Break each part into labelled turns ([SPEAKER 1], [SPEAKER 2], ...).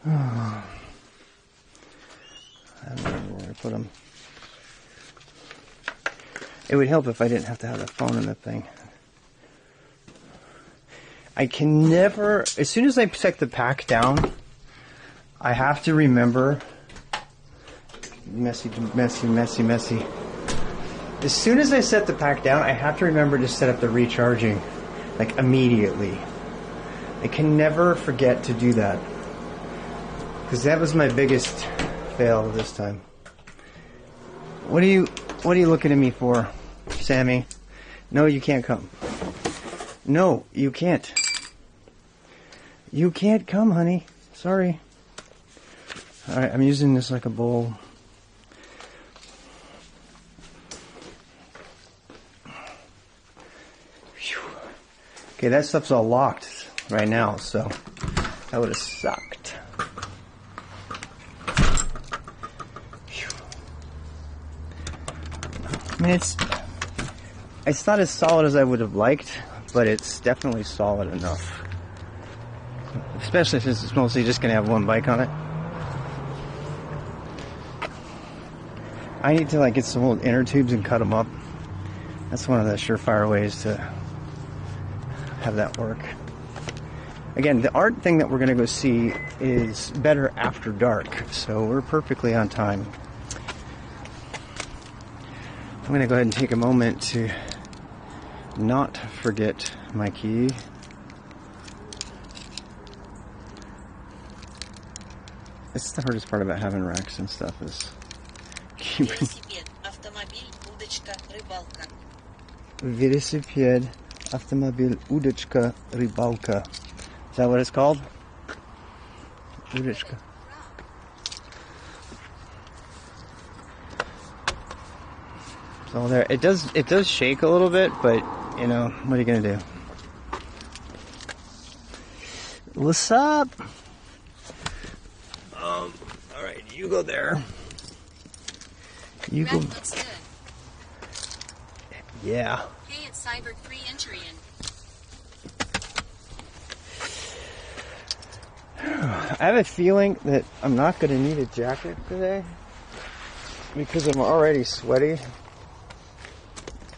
[SPEAKER 1] I don't remember where I put them. It would help if I didn't have to have the phone in the thing. I can never, as soon as I set the pack down, I have to remember, messy. As soon as I set the pack down, I have to remember to set up the recharging, like immediately. I can never forget to do that. Because that was my biggest fail this time. What are you looking at me for, Sammy? No, you can't come. No, you can't. You can't come, honey. Sorry. Alright, I'm using this like a bowl. Whew. Okay, that stuff's all locked right now, so that would have sucked. Whew. I mean, it's not as solid as I would have liked, but it's definitely solid enough. Especially since it's mostly just going to have one bike on it. I need to like get some old inner tubes and cut them up. That's one of the surefire ways to have that work. Again, the art thing that we're going to go see is better after dark, so we're perfectly on time. I'm going to go ahead and take a moment to not forget my key. It's the hardest part about having racks and stuff is keeping... Велосипед, автомобиль, удочка, рыбалка. Is that what it's called? Удочка. So there, it does shake a little bit, but you know, what are you gonna do? What's up? Alright, you go there. You go.
[SPEAKER 2] Looks good.
[SPEAKER 1] Yeah.
[SPEAKER 2] Hey, it's Cyber 3 entry in.
[SPEAKER 1] I have a feeling that I'm not going to need a jacket today because I'm already sweaty.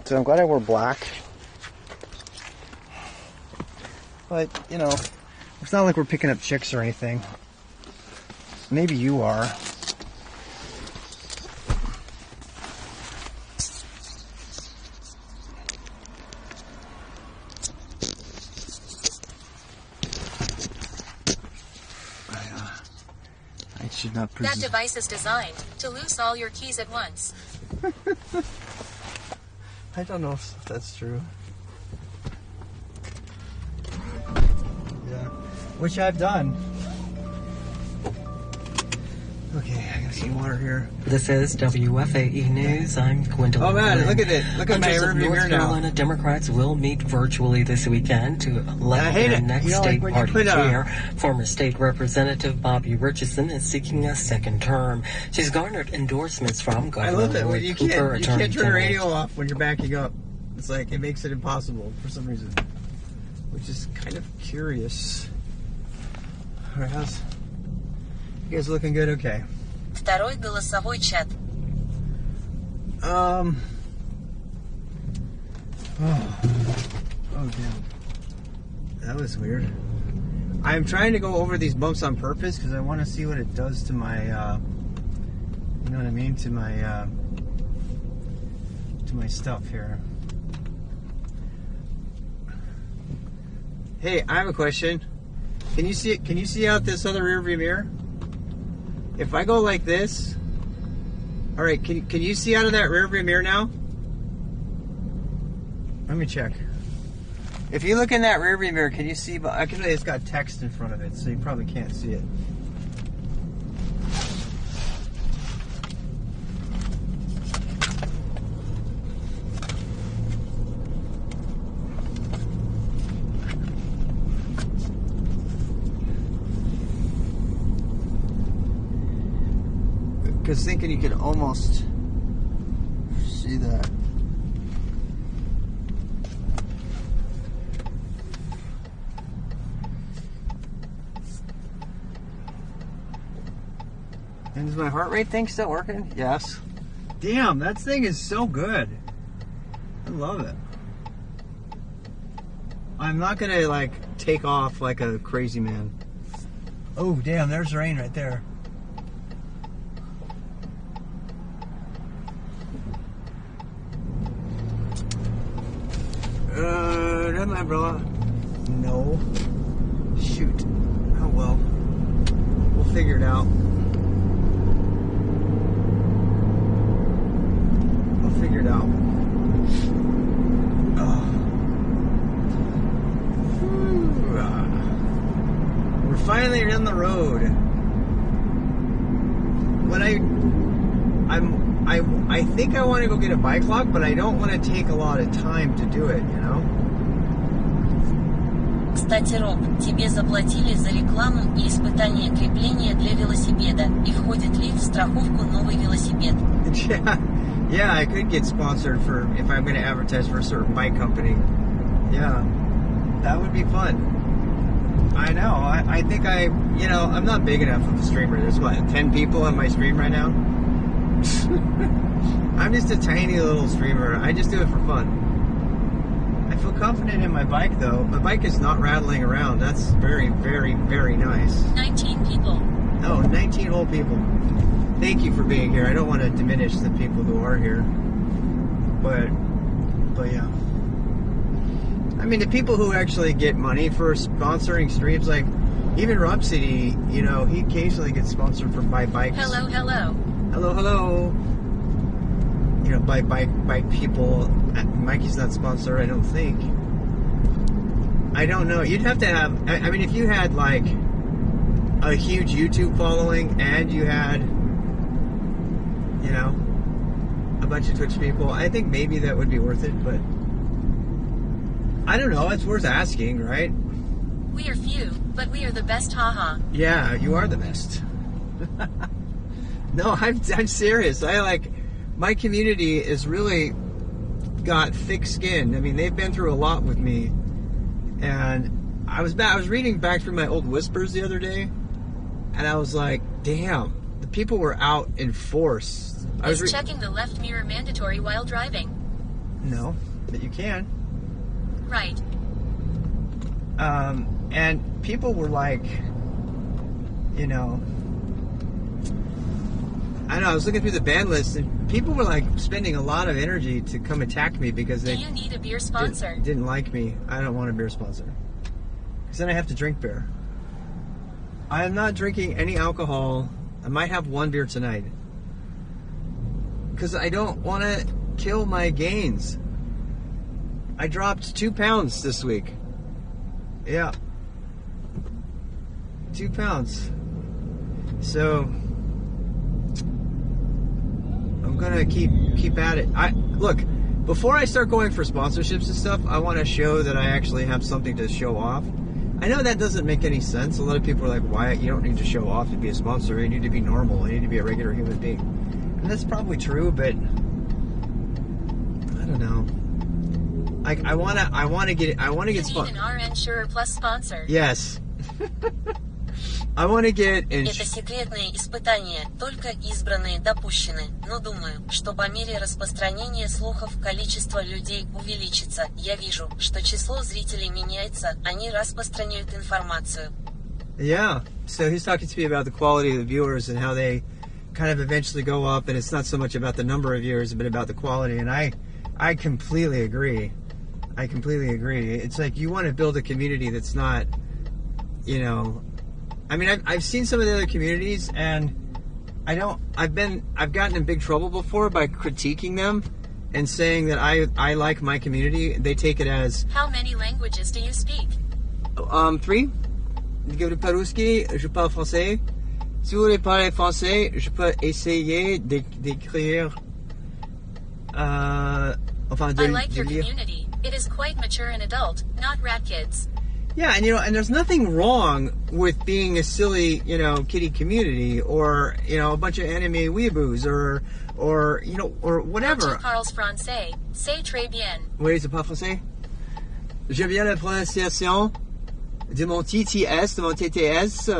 [SPEAKER 1] So I'm glad I wore black. But, you know, it's not like we're picking up chicks or anything. Maybe you are. I should not presume.
[SPEAKER 2] That device is designed to lose all your keys at once.
[SPEAKER 1] I don't know if that's true. Yeah. Which I've done. Okay, I got some water here.
[SPEAKER 3] This is WFAE News. I'm Gwendolyn.
[SPEAKER 1] Oh man,
[SPEAKER 3] Lynn.
[SPEAKER 1] look at it. Look at my
[SPEAKER 3] Hundreds of
[SPEAKER 1] rearview
[SPEAKER 3] North
[SPEAKER 1] mirror now.
[SPEAKER 3] Carolina Democrats will meet virtually this weekend to elect
[SPEAKER 1] hate
[SPEAKER 3] their
[SPEAKER 1] it.
[SPEAKER 3] next
[SPEAKER 1] You know, like
[SPEAKER 3] state
[SPEAKER 1] when you
[SPEAKER 3] party
[SPEAKER 1] put,
[SPEAKER 3] chair. Former state representative Bobby Richardson is seeking a second term. She's garnered endorsements from
[SPEAKER 1] I
[SPEAKER 3] Governor
[SPEAKER 1] love it when
[SPEAKER 3] Roy
[SPEAKER 1] you
[SPEAKER 3] Cooper,
[SPEAKER 1] can't
[SPEAKER 3] Attorney
[SPEAKER 1] turn the
[SPEAKER 3] General.
[SPEAKER 1] radio off when you're backing up. It's like it makes it impossible for some reason, which is kind of curious. All right, how's you guys looking good? Okay.
[SPEAKER 2] Второй голосовой чат.
[SPEAKER 1] Oh damn. That was weird. I'm trying to go over these bumps on purpose because I want to see what it does to my, you know what I mean, to my stuff here. Hey, I have a question. Can you see it? Can you see out this other rear view mirror? If I go like this, all right. Can you see out of that rear view mirror now? Let me check. If you look in that rear view mirror, can you see? Actually, it's got text in front of it, so you probably can't see it. Because thinking you could almost see that. And is my heart rate thing still working? Yes. Damn, that thing is so good. I love it. I'm not gonna like take off like a crazy man. Oh damn, there's rain right there. That my umbrella? No. Shoot. Oh well. We'll figure it out. We'll figure it out. We're finally on the road. What I think I want to go get a bike lock, but I don't want to take a lot of time to do it, you know?
[SPEAKER 2] Кстати, Роб, тебе заплатили за рекламу и испытание крепления для велосипеда. И входит ли в страховку новый велосипед?
[SPEAKER 1] Yeah, I could get sponsored for if I'm going to advertise for a certain bike company. Yeah, that would be fun. I know. I think I'm not big enough of a streamer. There's what, 10 people on my stream right now? I'm just a tiny little streamer. I just do it for fun. I feel confident in my bike though. My bike is not rattling around. That's very, very, very nice.
[SPEAKER 2] 19 people.
[SPEAKER 1] Oh, 19 whole people. Thank you for being here. I don't want to diminish the people who are here. But yeah. I mean, the people who actually get money for sponsoring streams, like even Rob City, he occasionally gets sponsored by bikes.
[SPEAKER 2] Hello.
[SPEAKER 1] Hello. By people. Mikey's not sponsored, I don't think. I don't know. You'd have to have, I mean, if you had like a huge YouTube following and you had, a bunch of Twitch people, I think maybe that would be worth it, but I don't know. It's worth asking, right?
[SPEAKER 2] We are few, but we are the best, haha.
[SPEAKER 1] Yeah, you are the best. No, I'm serious. My community is really got thick skin. I mean, they've been through a lot with me. And I was reading back through my old whispers the other day, and I was like, damn, the people were out in force.
[SPEAKER 2] Is checking the left mirror mandatory while driving?
[SPEAKER 1] No, but you can.
[SPEAKER 2] Right.
[SPEAKER 1] And people were like, I don't know, I was looking through the ban list, and people were like spending a lot of energy to come attack me because they
[SPEAKER 2] Do you need a beer sponsor?
[SPEAKER 1] didn't like me. I don't want a beer sponsor. Because then I have to drink beer. I am not drinking any alcohol. I might have one beer tonight. Because I don't want to kill my gains. I dropped 2 pounds this week. Yeah. 2 pounds. So I'm gonna keep at it. Look, before I start going for sponsorships and stuff, I want to show that I actually have something to show off. I know that doesn't make any sense. A lot of people are like, why? You don't need to show off to be a sponsor. You need to be normal. You need to be a regular human being. And that's probably true, but I don't know. I want to get
[SPEAKER 2] You need an RN Sure Plus sponsor.
[SPEAKER 1] Yes. I want to get
[SPEAKER 2] Это секретное испытание, только избранные допущены. Но думаю, что по мере распространения слухов количество людей увеличится. Я вижу, что число зрителей меняется, они распространяют информацию.
[SPEAKER 1] Yeah, so he's talking to me about the quality of the viewers and how they kind of eventually go up, and it's not so much about the number of viewers, but about the quality, and I completely agree. I completely agree. It's like you want to build a community that's not, I mean, I've seen some of the other communities, and I've gotten in big trouble before by critiquing them and saying that I like my community. They take it as...
[SPEAKER 2] How many languages do you speak?
[SPEAKER 1] 3. Je parle по-русски, je parle français. Si vous voulez parler français, je peux essayer d'écrire...
[SPEAKER 2] I like your community. It is quite mature and adult, not rat kids.
[SPEAKER 1] Yeah, and there's nothing wrong with being a silly, kiddie community, or a bunch of anime weeaboos, or whatever.
[SPEAKER 2] Parles français, c'est très bien.
[SPEAKER 1] Oui, c'est pas français. J'aime bien la prononciation de mon TTS, de mon TTS.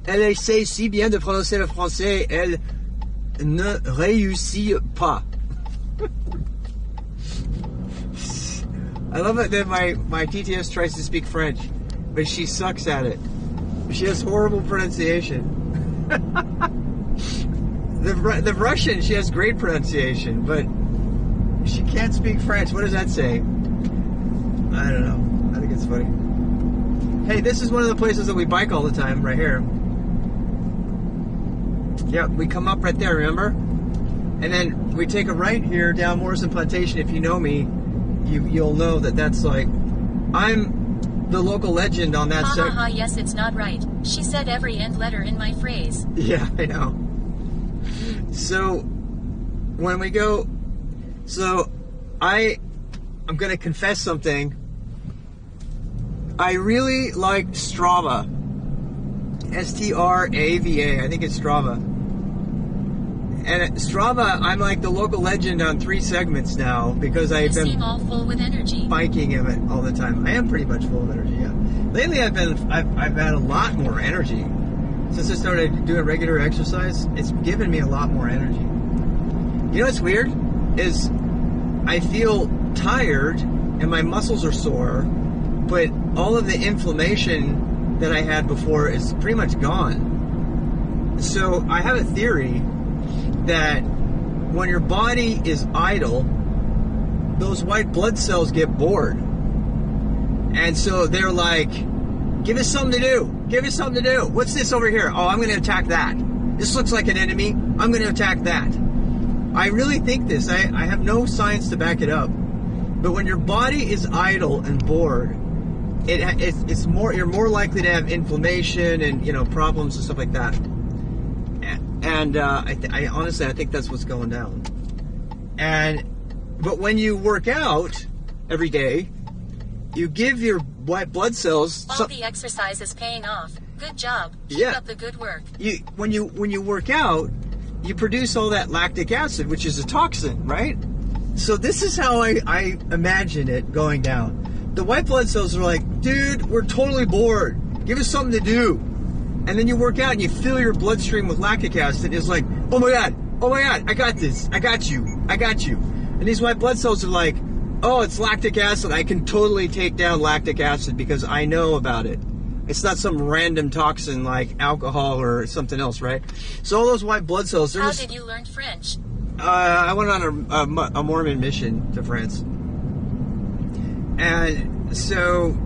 [SPEAKER 4] Elle essaie si bien de prononcer le français, elle ne réussit pas. I love it that my TTS tries to speak French, but she sucks at it. She has horrible pronunciation. The Russian, she has great pronunciation, but she can't speak French. What does that say? I don't know. I think it's funny. Hey, this is one of the places that we bike all the time, right here. Yeah, we come up right there, remember? And then we take a right here down Morrison Plantation. If you know me, you'll know that that's like, I'm the local legend on that
[SPEAKER 5] Ha ha ha, yes, it's not right. She said every end letter in my phrase.
[SPEAKER 4] Yeah, I know. So, when we go, I'm going to confess something. I really like Strava. Strava. I think it's Strava. And at Strava, I'm like the local legend on 3 segments now because I've
[SPEAKER 5] You
[SPEAKER 4] been
[SPEAKER 5] seem all full with energy.
[SPEAKER 4] biking in it all the time. I am pretty much full of energy, yeah. Lately I've had a lot more energy. Since I started doing regular exercise, it's given me a lot more energy. You know what's weird? Is I feel tired and my muscles are sore, but all of the inflammation that I had before is pretty much gone. So I have a theory that when your body is idle, those white blood cells get bored. And so they're like, give us something to do. Give us something to do. What's this over here? Oh, I'm going to attack that. This looks like an enemy. I'm going to attack that. I really think this. I have no science to back it up. But when your body is idle and bored, it's more. You're more likely to have inflammation and problems and stuff like that. And I honestly think that's what's going down. But when you work out every day, you give your white blood cells.
[SPEAKER 5] All the exercise is paying off. Good job. Keep up the good work.
[SPEAKER 4] When you work out, you produce all that lactic acid, which is a toxin, right? So this is how I imagine it going down. The white blood cells are like, dude, we're totally bored. Give us something to do. And then you work out and you fill your bloodstream with lactic acid. It's like, oh my God, I got this. I got you. And these white blood cells are like, oh, it's lactic acid. I can totally take down lactic acid because I know about it. It's not some random toxin like alcohol or something else, right? So all those white blood cells.
[SPEAKER 5] How did you learn French?
[SPEAKER 4] I went on a Mormon mission to France. And so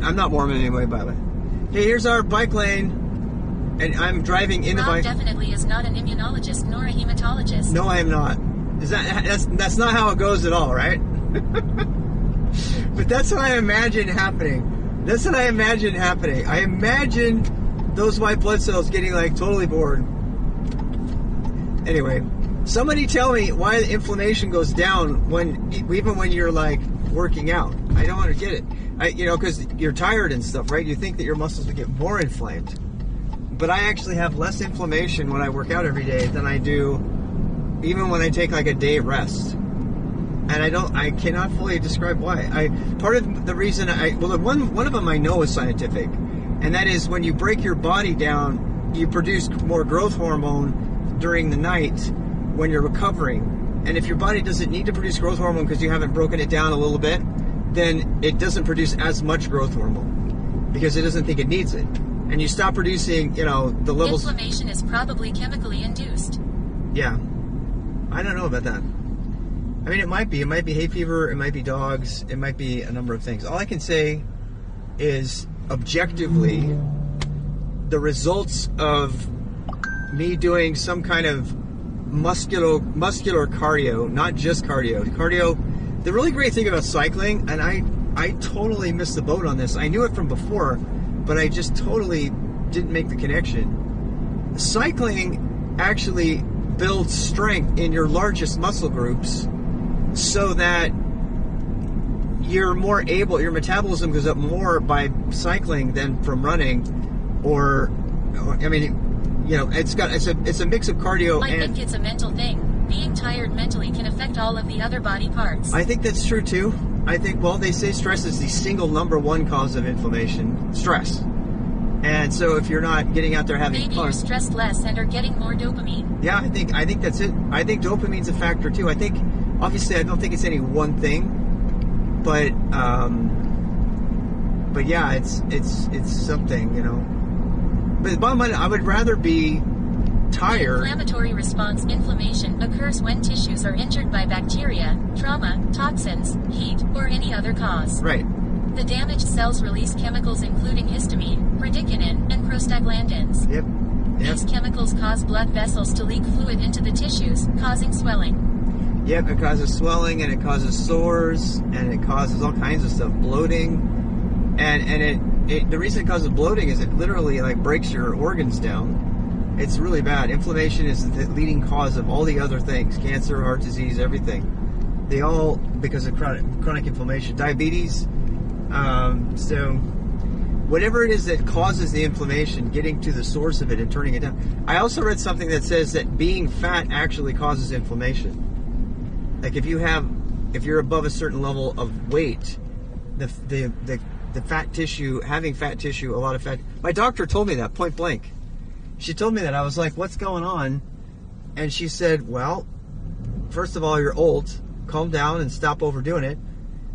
[SPEAKER 4] I'm not Mormon anyway, by the way. Hey, here's our bike lane. And I'm driving in the
[SPEAKER 5] Rob
[SPEAKER 4] bike.
[SPEAKER 5] Definitely is not an immunologist nor a hematologist.
[SPEAKER 4] No, I am not. That's not how it goes at all, right? But that's what I imagine happening. I imagine those white blood cells getting like totally bored. Anyway, somebody tell me why the inflammation goes down even when you're like working out. I don't want to get it. Because you're tired and stuff, right? You think that your muscles will get more inflamed. But I actually have less inflammation when I work out every day than I do even when I take like a day rest. And I cannot fully describe why. Part of the reason one of them I know is scientific, and that is when you break your body down, you produce more growth hormone during the night when you're recovering. And if your body doesn't need to produce growth hormone because you haven't broken it down a little bit, then it doesn't produce as much growth hormone because it doesn't think it needs it. And you stop producing, the levels.
[SPEAKER 5] Inflammation is probably chemically induced.
[SPEAKER 4] Yeah. I don't know about that. I mean, it might be. It might be hay fever. It might be dogs. It might be a number of things. All I can say is, objectively, the results of me doing some kind of muscular cardio, not just cardio. The really great thing about cycling, and I totally missed the boat on this. I knew it from before, but I just totally didn't make the connection. Cycling actually builds strength in your largest muscle groups so that your metabolism goes up more by cycling than from running it's a mix of cardio
[SPEAKER 5] I think it's a mental thing. Being tired mentally can affect all of the other body parts.
[SPEAKER 4] I think that's true too. I think, they say stress is the single number one cause of inflammation. Stress. And so if you're not getting out there having
[SPEAKER 5] Maybe
[SPEAKER 4] fun,
[SPEAKER 5] you're stressed less and are getting more dopamine.
[SPEAKER 4] yeah, I think that's it. I think dopamine's a factor too. I think obviously I don't think it's any one thing, but yeah, it's something, you know. But the bottom line, I would rather be
[SPEAKER 5] The
[SPEAKER 4] tired.
[SPEAKER 5] inflammatory response inflammation occurs when tissues are injured by bacteria, trauma, toxins, heat, or any other cause.
[SPEAKER 4] Right.
[SPEAKER 5] The damaged cells release chemicals including histamine, bradykinin, and prostaglandins.
[SPEAKER 4] Yep. Yep.
[SPEAKER 5] These chemicals cause blood vessels to leak fluid into the tissues, causing swelling.
[SPEAKER 4] Yep, it causes swelling and it causes sores and it causes all kinds of stuff, bloating, and it the reason it causes bloating is it literally like breaks your organs down. It's really bad. Inflammation is the leading cause of all the other things: cancer, heart disease, everything. They all because of chronic inflammation, diabetes. So whatever it is that causes the inflammation, getting to the source of it and turning it down. I also read something that says that being fat actually causes inflammation. Like if you're above a certain level of weight, the fat tissue, having fat tissue, a lot of fat. My doctor told me that point blank. She told me that. I was like, what's going on? And she said, well, first of all, you're old. Calm down and stop overdoing it.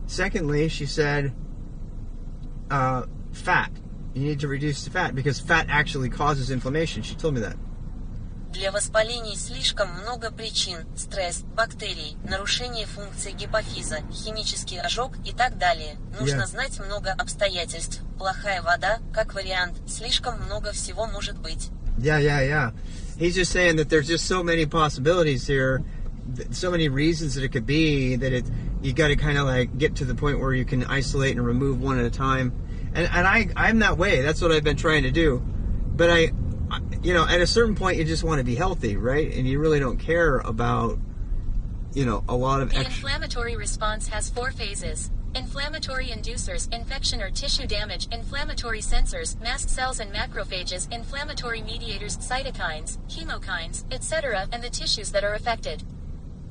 [SPEAKER 4] Secondly, she said, fat. You need to reduce the fat because fat actually causes inflammation. She told me that.
[SPEAKER 2] Для воспалений слишком много причин: стресс, бактерии, нарушение функции гипофиза, химический ожог и так далее. Нужно знать много обстоятельств. Плохая вода, как вариант, слишком много всего может быть.
[SPEAKER 4] Yeah. He's just saying that there's just so many possibilities here, so many reasons that it could be that you got to kind of like get to the point where you can isolate and remove one at a time. And I'm that way. That's what I've been trying to do. But I you know, at a certain point you just want to be healthy, right? And you really don't care about, you know, a lot of
[SPEAKER 5] The inflammatory response has 4 phases. Inflammatory inducers, infection or tissue damage, inflammatory sensors, mast cells and macrophages, inflammatory mediators, cytokines, chemokines, etc., and the tissues that are affected.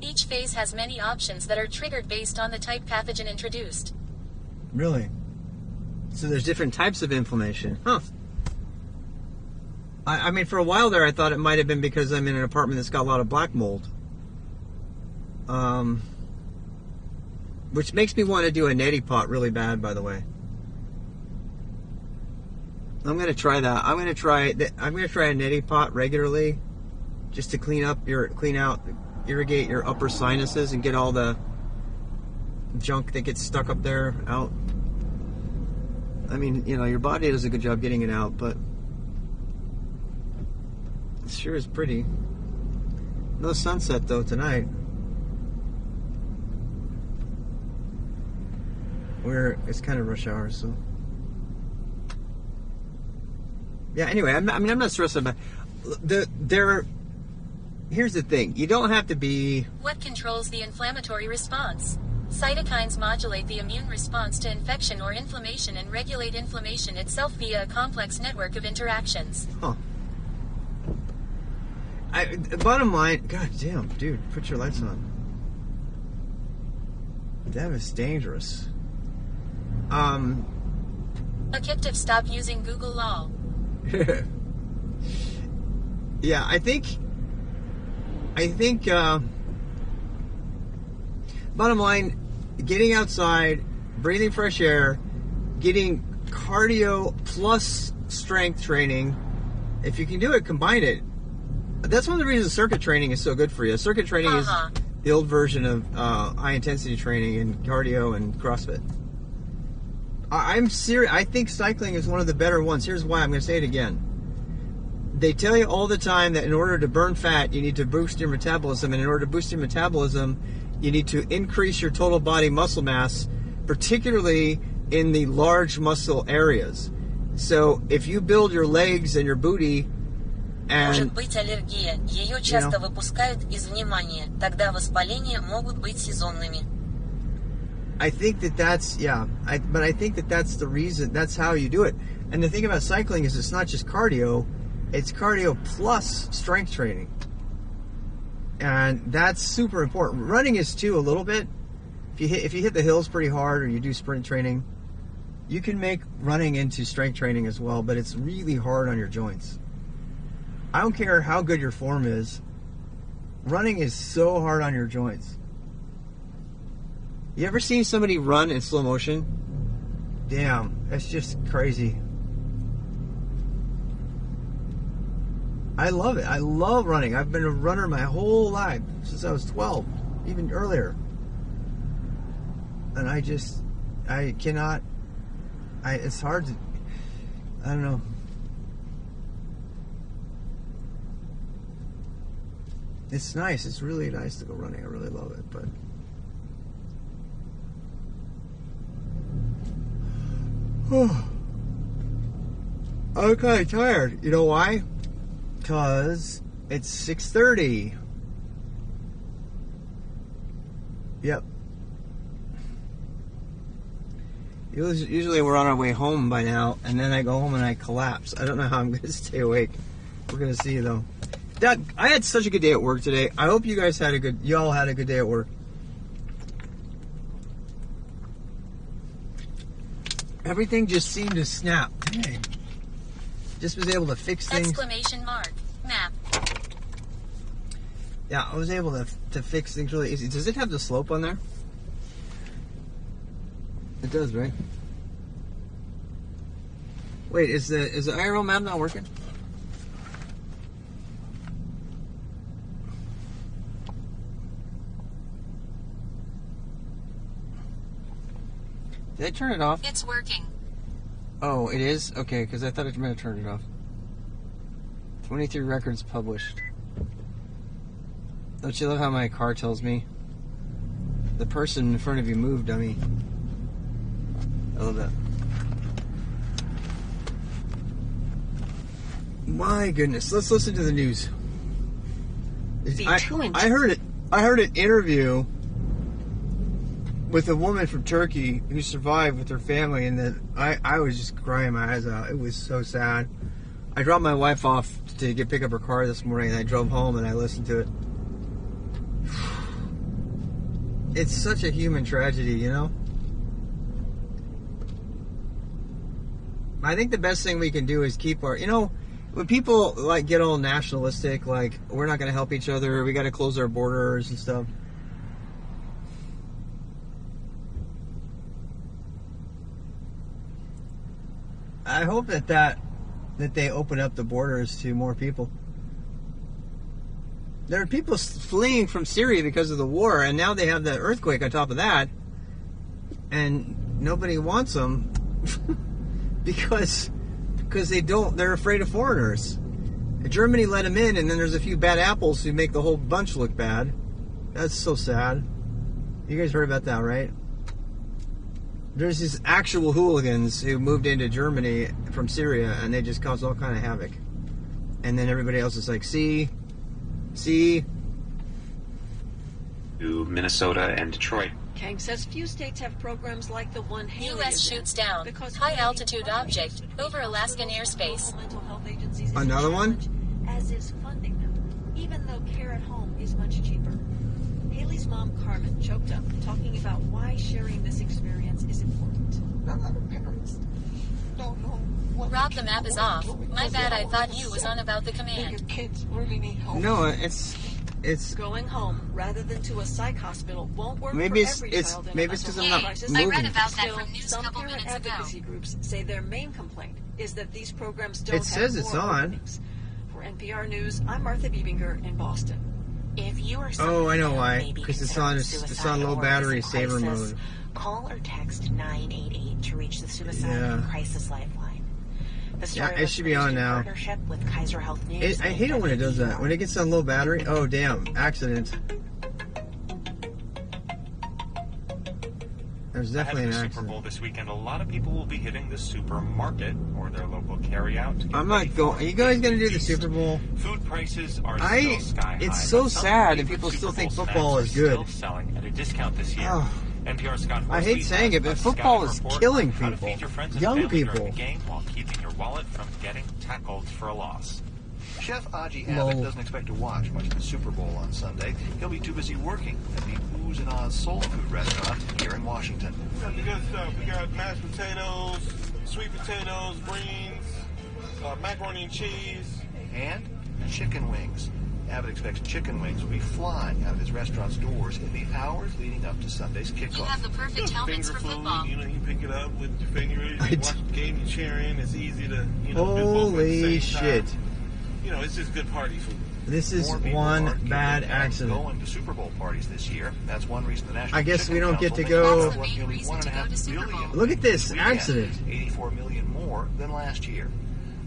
[SPEAKER 5] Each phase has many options that are triggered based on the type pathogen introduced.
[SPEAKER 4] Really? So there's different types of inflammation. Huh. I mean, for a while there, I thought it might have been because I'm in an apartment that's got a lot of black mold. Which makes me want to do a neti pot really bad, by the way. I'm going to try that. I'm going to try a neti pot regularly just to irrigate your upper sinuses and get all the junk that gets stuck up there out. I mean, you know, your body does a good job getting it out, but it sure is pretty. No sunset though tonight. It's kind of rush hour, so yeah. Anyway, I'm not stressed about Here's the thing: you don't have to be.
[SPEAKER 5] What controls the inflammatory response? Cytokines modulate the immune response to infection or inflammation and regulate inflammation itself via a complex network of interactions.
[SPEAKER 4] Huh. Bottom line, god damn, dude, put your lights on. That is dangerous.
[SPEAKER 5] Addictive, stop using Google lol.
[SPEAKER 4] Yeah, I think bottom line, getting outside, breathing fresh air, getting cardio plus strength training. If you can do it, combine it. That's one of the reasons circuit training is so good for you. Circuit training is the old version of high intensity training and cardio and CrossFit. I'm serious. I think cycling is one of the better ones. Here's why. I'm going to say it again. They tell you all the time that in order to burn fat, you need to boost your metabolism. And in order to boost your metabolism, you need to increase your total body muscle mass, particularly in the large muscle areas. So if you build your legs and your booty,
[SPEAKER 2] Может быть аллергия. Ее часто выпускают из внимания. Тогда воспаления могут быть сезонными.
[SPEAKER 4] I think that's but I think that's the reason. That's how you do it. And the thing about cycling is it's not just cardio; it's cardio plus strength training, and that's super important. Running is too a little bit. If you hit the hills pretty hard or you do sprint training, You can make running into strength training as well, but it's really hard on your joints. I don't care how good your form is. Running is so hard on your joints. You ever seen somebody run in slow motion? Damn, that's just crazy. I love it. I love running. I've been a runner my whole life, since I was 12, even earlier. And I cannot, it's hard to, I don't know. It's nice. It's really nice to go running. I really love it, but I'm kind of tired. You know why? Because it's 6:30. Yep. Usually we're on our way home by now, and then I go home and I collapse. I don't know how I'm going to stay awake. We're going to see, though. Doug, I had such a good day at work today. I hope you guys y'all had a good day at work. Everything just seemed to snap today. Just was able to fix things.
[SPEAKER 5] Exclamation mark. Map.
[SPEAKER 4] Yeah, I was able to fix things really easy. Does it have the slope on there? It does, right? Wait, is the IRL map not working? Did I turn it off?
[SPEAKER 5] It's working.
[SPEAKER 4] Oh, it is? Okay, because I thought I might have turned it off. 23 records published. Don't you love how my car tells me? The person in front of you moved, dummy. I love that. My goodness. Let's listen to the news. I heard an interview with a woman from Turkey who survived with her family, and then I was just crying my eyes out. It was so sad. I dropped my wife off to pick up her car this morning, and I drove home and I listened to it. It's such a human tragedy, you know? I think the best thing we can do is keep our, when people like get all nationalistic, like we're not going to help each other, we got to close our borders and stuff. I hope that they open up the borders to more people. There are people fleeing from Syria because of the war, and now they have the earthquake on top of that, and nobody wants them because they're afraid of foreigners. Germany let them in, and then there's a few bad apples who make the whole bunch look bad. That's so sad. You guys heard about that, right? There's these actual hooligans who moved into Germany from Syria, and they just caused all kind of havoc. And then everybody else is like, see?
[SPEAKER 6] To Minnesota and Detroit.
[SPEAKER 7] Kang says few states have programs like the one Haley
[SPEAKER 5] U.S.
[SPEAKER 7] is
[SPEAKER 5] shoots
[SPEAKER 7] in,
[SPEAKER 5] down
[SPEAKER 7] because
[SPEAKER 5] high-altitude object over Alaskan airspace.
[SPEAKER 7] Mental health agencies is a
[SPEAKER 4] Another one?
[SPEAKER 7] challenge, as is funding them, even though care at home is much cheaper. Haley's mom, Carmen, choked up, talking about why sharing this experience is important.
[SPEAKER 8] None of the parents don't know what
[SPEAKER 5] Rob, the map is off. My bad, I thought you was on about the command.
[SPEAKER 8] your kids really need help.
[SPEAKER 4] No, it's
[SPEAKER 7] Going home rather than to a psych hospital won't work
[SPEAKER 4] Maybe
[SPEAKER 7] for every
[SPEAKER 4] it's
[SPEAKER 7] child in a
[SPEAKER 4] maybe it's
[SPEAKER 7] mental
[SPEAKER 4] because I'm
[SPEAKER 7] health
[SPEAKER 4] not
[SPEAKER 7] crisis.
[SPEAKER 5] I read
[SPEAKER 4] moving.
[SPEAKER 5] about that
[SPEAKER 7] Still,
[SPEAKER 5] from news a
[SPEAKER 7] some
[SPEAKER 5] couple
[SPEAKER 7] parent
[SPEAKER 5] minutes ago.
[SPEAKER 7] advocacy groups say their main complaint is that these programs don't
[SPEAKER 4] It says
[SPEAKER 7] have
[SPEAKER 4] it's
[SPEAKER 7] more
[SPEAKER 4] on.
[SPEAKER 7] openings. For NPR News, I'm Martha Biebinger in Boston.
[SPEAKER 9] If you are
[SPEAKER 4] Oh, I know
[SPEAKER 9] someone
[SPEAKER 4] why.
[SPEAKER 9] who may be
[SPEAKER 4] Because it's
[SPEAKER 9] considered
[SPEAKER 4] on
[SPEAKER 9] suicide
[SPEAKER 4] low
[SPEAKER 9] or
[SPEAKER 4] battery
[SPEAKER 9] is in
[SPEAKER 4] saver
[SPEAKER 9] crisis,
[SPEAKER 4] mode.
[SPEAKER 9] Call or text 988 to reach the Suicide
[SPEAKER 4] Yeah.
[SPEAKER 9] and Crisis Lifeline. The story
[SPEAKER 4] Yeah, it
[SPEAKER 9] was
[SPEAKER 4] should be
[SPEAKER 9] produced
[SPEAKER 4] on
[SPEAKER 9] in
[SPEAKER 4] now.
[SPEAKER 9] partnership with Kaiser Health News.
[SPEAKER 4] I hate it when it does that. When it gets on low battery. Oh damn! Accident. There's definitely an
[SPEAKER 10] Ahead of the Super Bowl
[SPEAKER 4] accident.
[SPEAKER 10] this weekend, a lot of people will be hitting the supermarket or their local carryout. to get
[SPEAKER 4] I'm
[SPEAKER 10] ready
[SPEAKER 4] not
[SPEAKER 10] for
[SPEAKER 4] going. Are you guys gonna do the
[SPEAKER 10] feast.
[SPEAKER 4] Super Bowl?
[SPEAKER 10] Food prices are still sky high.
[SPEAKER 4] It's so
[SPEAKER 10] but some
[SPEAKER 4] sad that
[SPEAKER 10] favorite
[SPEAKER 4] people still
[SPEAKER 10] Super
[SPEAKER 4] think
[SPEAKER 10] Bowl
[SPEAKER 4] football
[SPEAKER 10] snacks
[SPEAKER 4] is
[SPEAKER 10] are
[SPEAKER 4] good.
[SPEAKER 10] Still selling at a discount this year.
[SPEAKER 4] Oh.
[SPEAKER 10] NPR Scott
[SPEAKER 4] I hate
[SPEAKER 10] Horsley
[SPEAKER 4] saying
[SPEAKER 10] has
[SPEAKER 4] it, but
[SPEAKER 10] a
[SPEAKER 4] football
[SPEAKER 10] scouting
[SPEAKER 4] is
[SPEAKER 10] report
[SPEAKER 4] killing
[SPEAKER 10] on how to
[SPEAKER 4] people.
[SPEAKER 10] feed your friends and
[SPEAKER 4] Young
[SPEAKER 10] family during
[SPEAKER 4] people.
[SPEAKER 10] the game while keeping your wallet from getting tackled for a loss.
[SPEAKER 11] Chef Aji Abbott doesn't expect to watch much of the Super Bowl on Sunday. He'll be too busy working at the Oohs and Ahs Soul Food restaurant here in Washington.
[SPEAKER 12] We got the good stuff. We got mashed potatoes, sweet potatoes, greens, macaroni and cheese.
[SPEAKER 11] And chicken wings. Abbott expects chicken wings will be flying out of his restaurant's doors in the hours leading up to Sunday's kickoff.
[SPEAKER 5] You have the perfect helmets for football.
[SPEAKER 12] You know, you pick it up with your fingers. You watch the game, you're cheering. It's easy to, do both at
[SPEAKER 4] Holy
[SPEAKER 12] the same
[SPEAKER 4] shit.
[SPEAKER 12] time. You know, it's just good party food.
[SPEAKER 4] This is
[SPEAKER 11] More people
[SPEAKER 4] one
[SPEAKER 11] aren't
[SPEAKER 4] bad
[SPEAKER 11] getting
[SPEAKER 4] accident.
[SPEAKER 11] Going to Super Bowl parties this year. That's one reason the National
[SPEAKER 4] I guess
[SPEAKER 11] Chicken
[SPEAKER 4] we don't get
[SPEAKER 11] Council
[SPEAKER 4] to go.
[SPEAKER 5] That's the main reason to go to Super Bowl.
[SPEAKER 4] Look at this accident.
[SPEAKER 11] 84 million more than last year.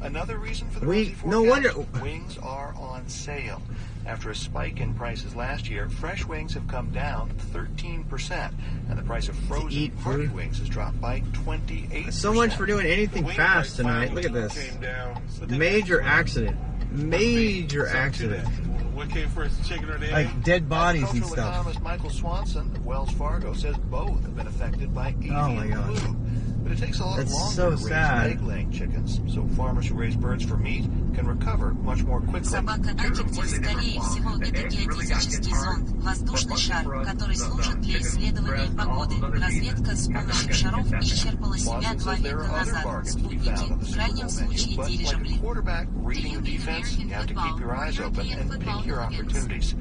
[SPEAKER 11] Another reason for the
[SPEAKER 4] We-
[SPEAKER 11] rosy
[SPEAKER 4] no
[SPEAKER 11] forecast,
[SPEAKER 4] wonder-
[SPEAKER 11] wings are on sale. After a spike in prices last year, fresh wings have come down 13%, and the price of frozen
[SPEAKER 4] eat
[SPEAKER 11] party
[SPEAKER 4] food.
[SPEAKER 11] wings has dropped by 28%.
[SPEAKER 4] So much for doing anything
[SPEAKER 12] Wing
[SPEAKER 4] fast
[SPEAKER 12] price
[SPEAKER 4] tonight.
[SPEAKER 12] finally
[SPEAKER 4] Look at this.
[SPEAKER 12] came down. So they
[SPEAKER 4] Major
[SPEAKER 12] got-
[SPEAKER 4] accident. Major
[SPEAKER 12] Something to
[SPEAKER 4] accident.
[SPEAKER 12] that. What came first, the chicken or the egg?
[SPEAKER 4] Like dead bodies and
[SPEAKER 11] Agricultural
[SPEAKER 4] stuff.
[SPEAKER 11] economist Michael Swanson of Wells Fargo says both have been affected by avian
[SPEAKER 4] Oh my God.
[SPEAKER 11] flu. But it takes a lot
[SPEAKER 4] That's
[SPEAKER 11] longer
[SPEAKER 4] so
[SPEAKER 11] to raise
[SPEAKER 4] sad.
[SPEAKER 11] egg-laying chickens, so farmers who raise birds for meat can recover much more quickly.
[SPEAKER 2] Собака-детектив, скорее всего, это геодезический зонд, воздушный шар, который служит для исследования погоды. Разведка с помощью шаров исчерпала себя 2 века назад. Спутники, в крайнем случае дирижабли.
[SPEAKER 11] Quarterback reading the defense, you have to keep your eyes open and pick your opportunities.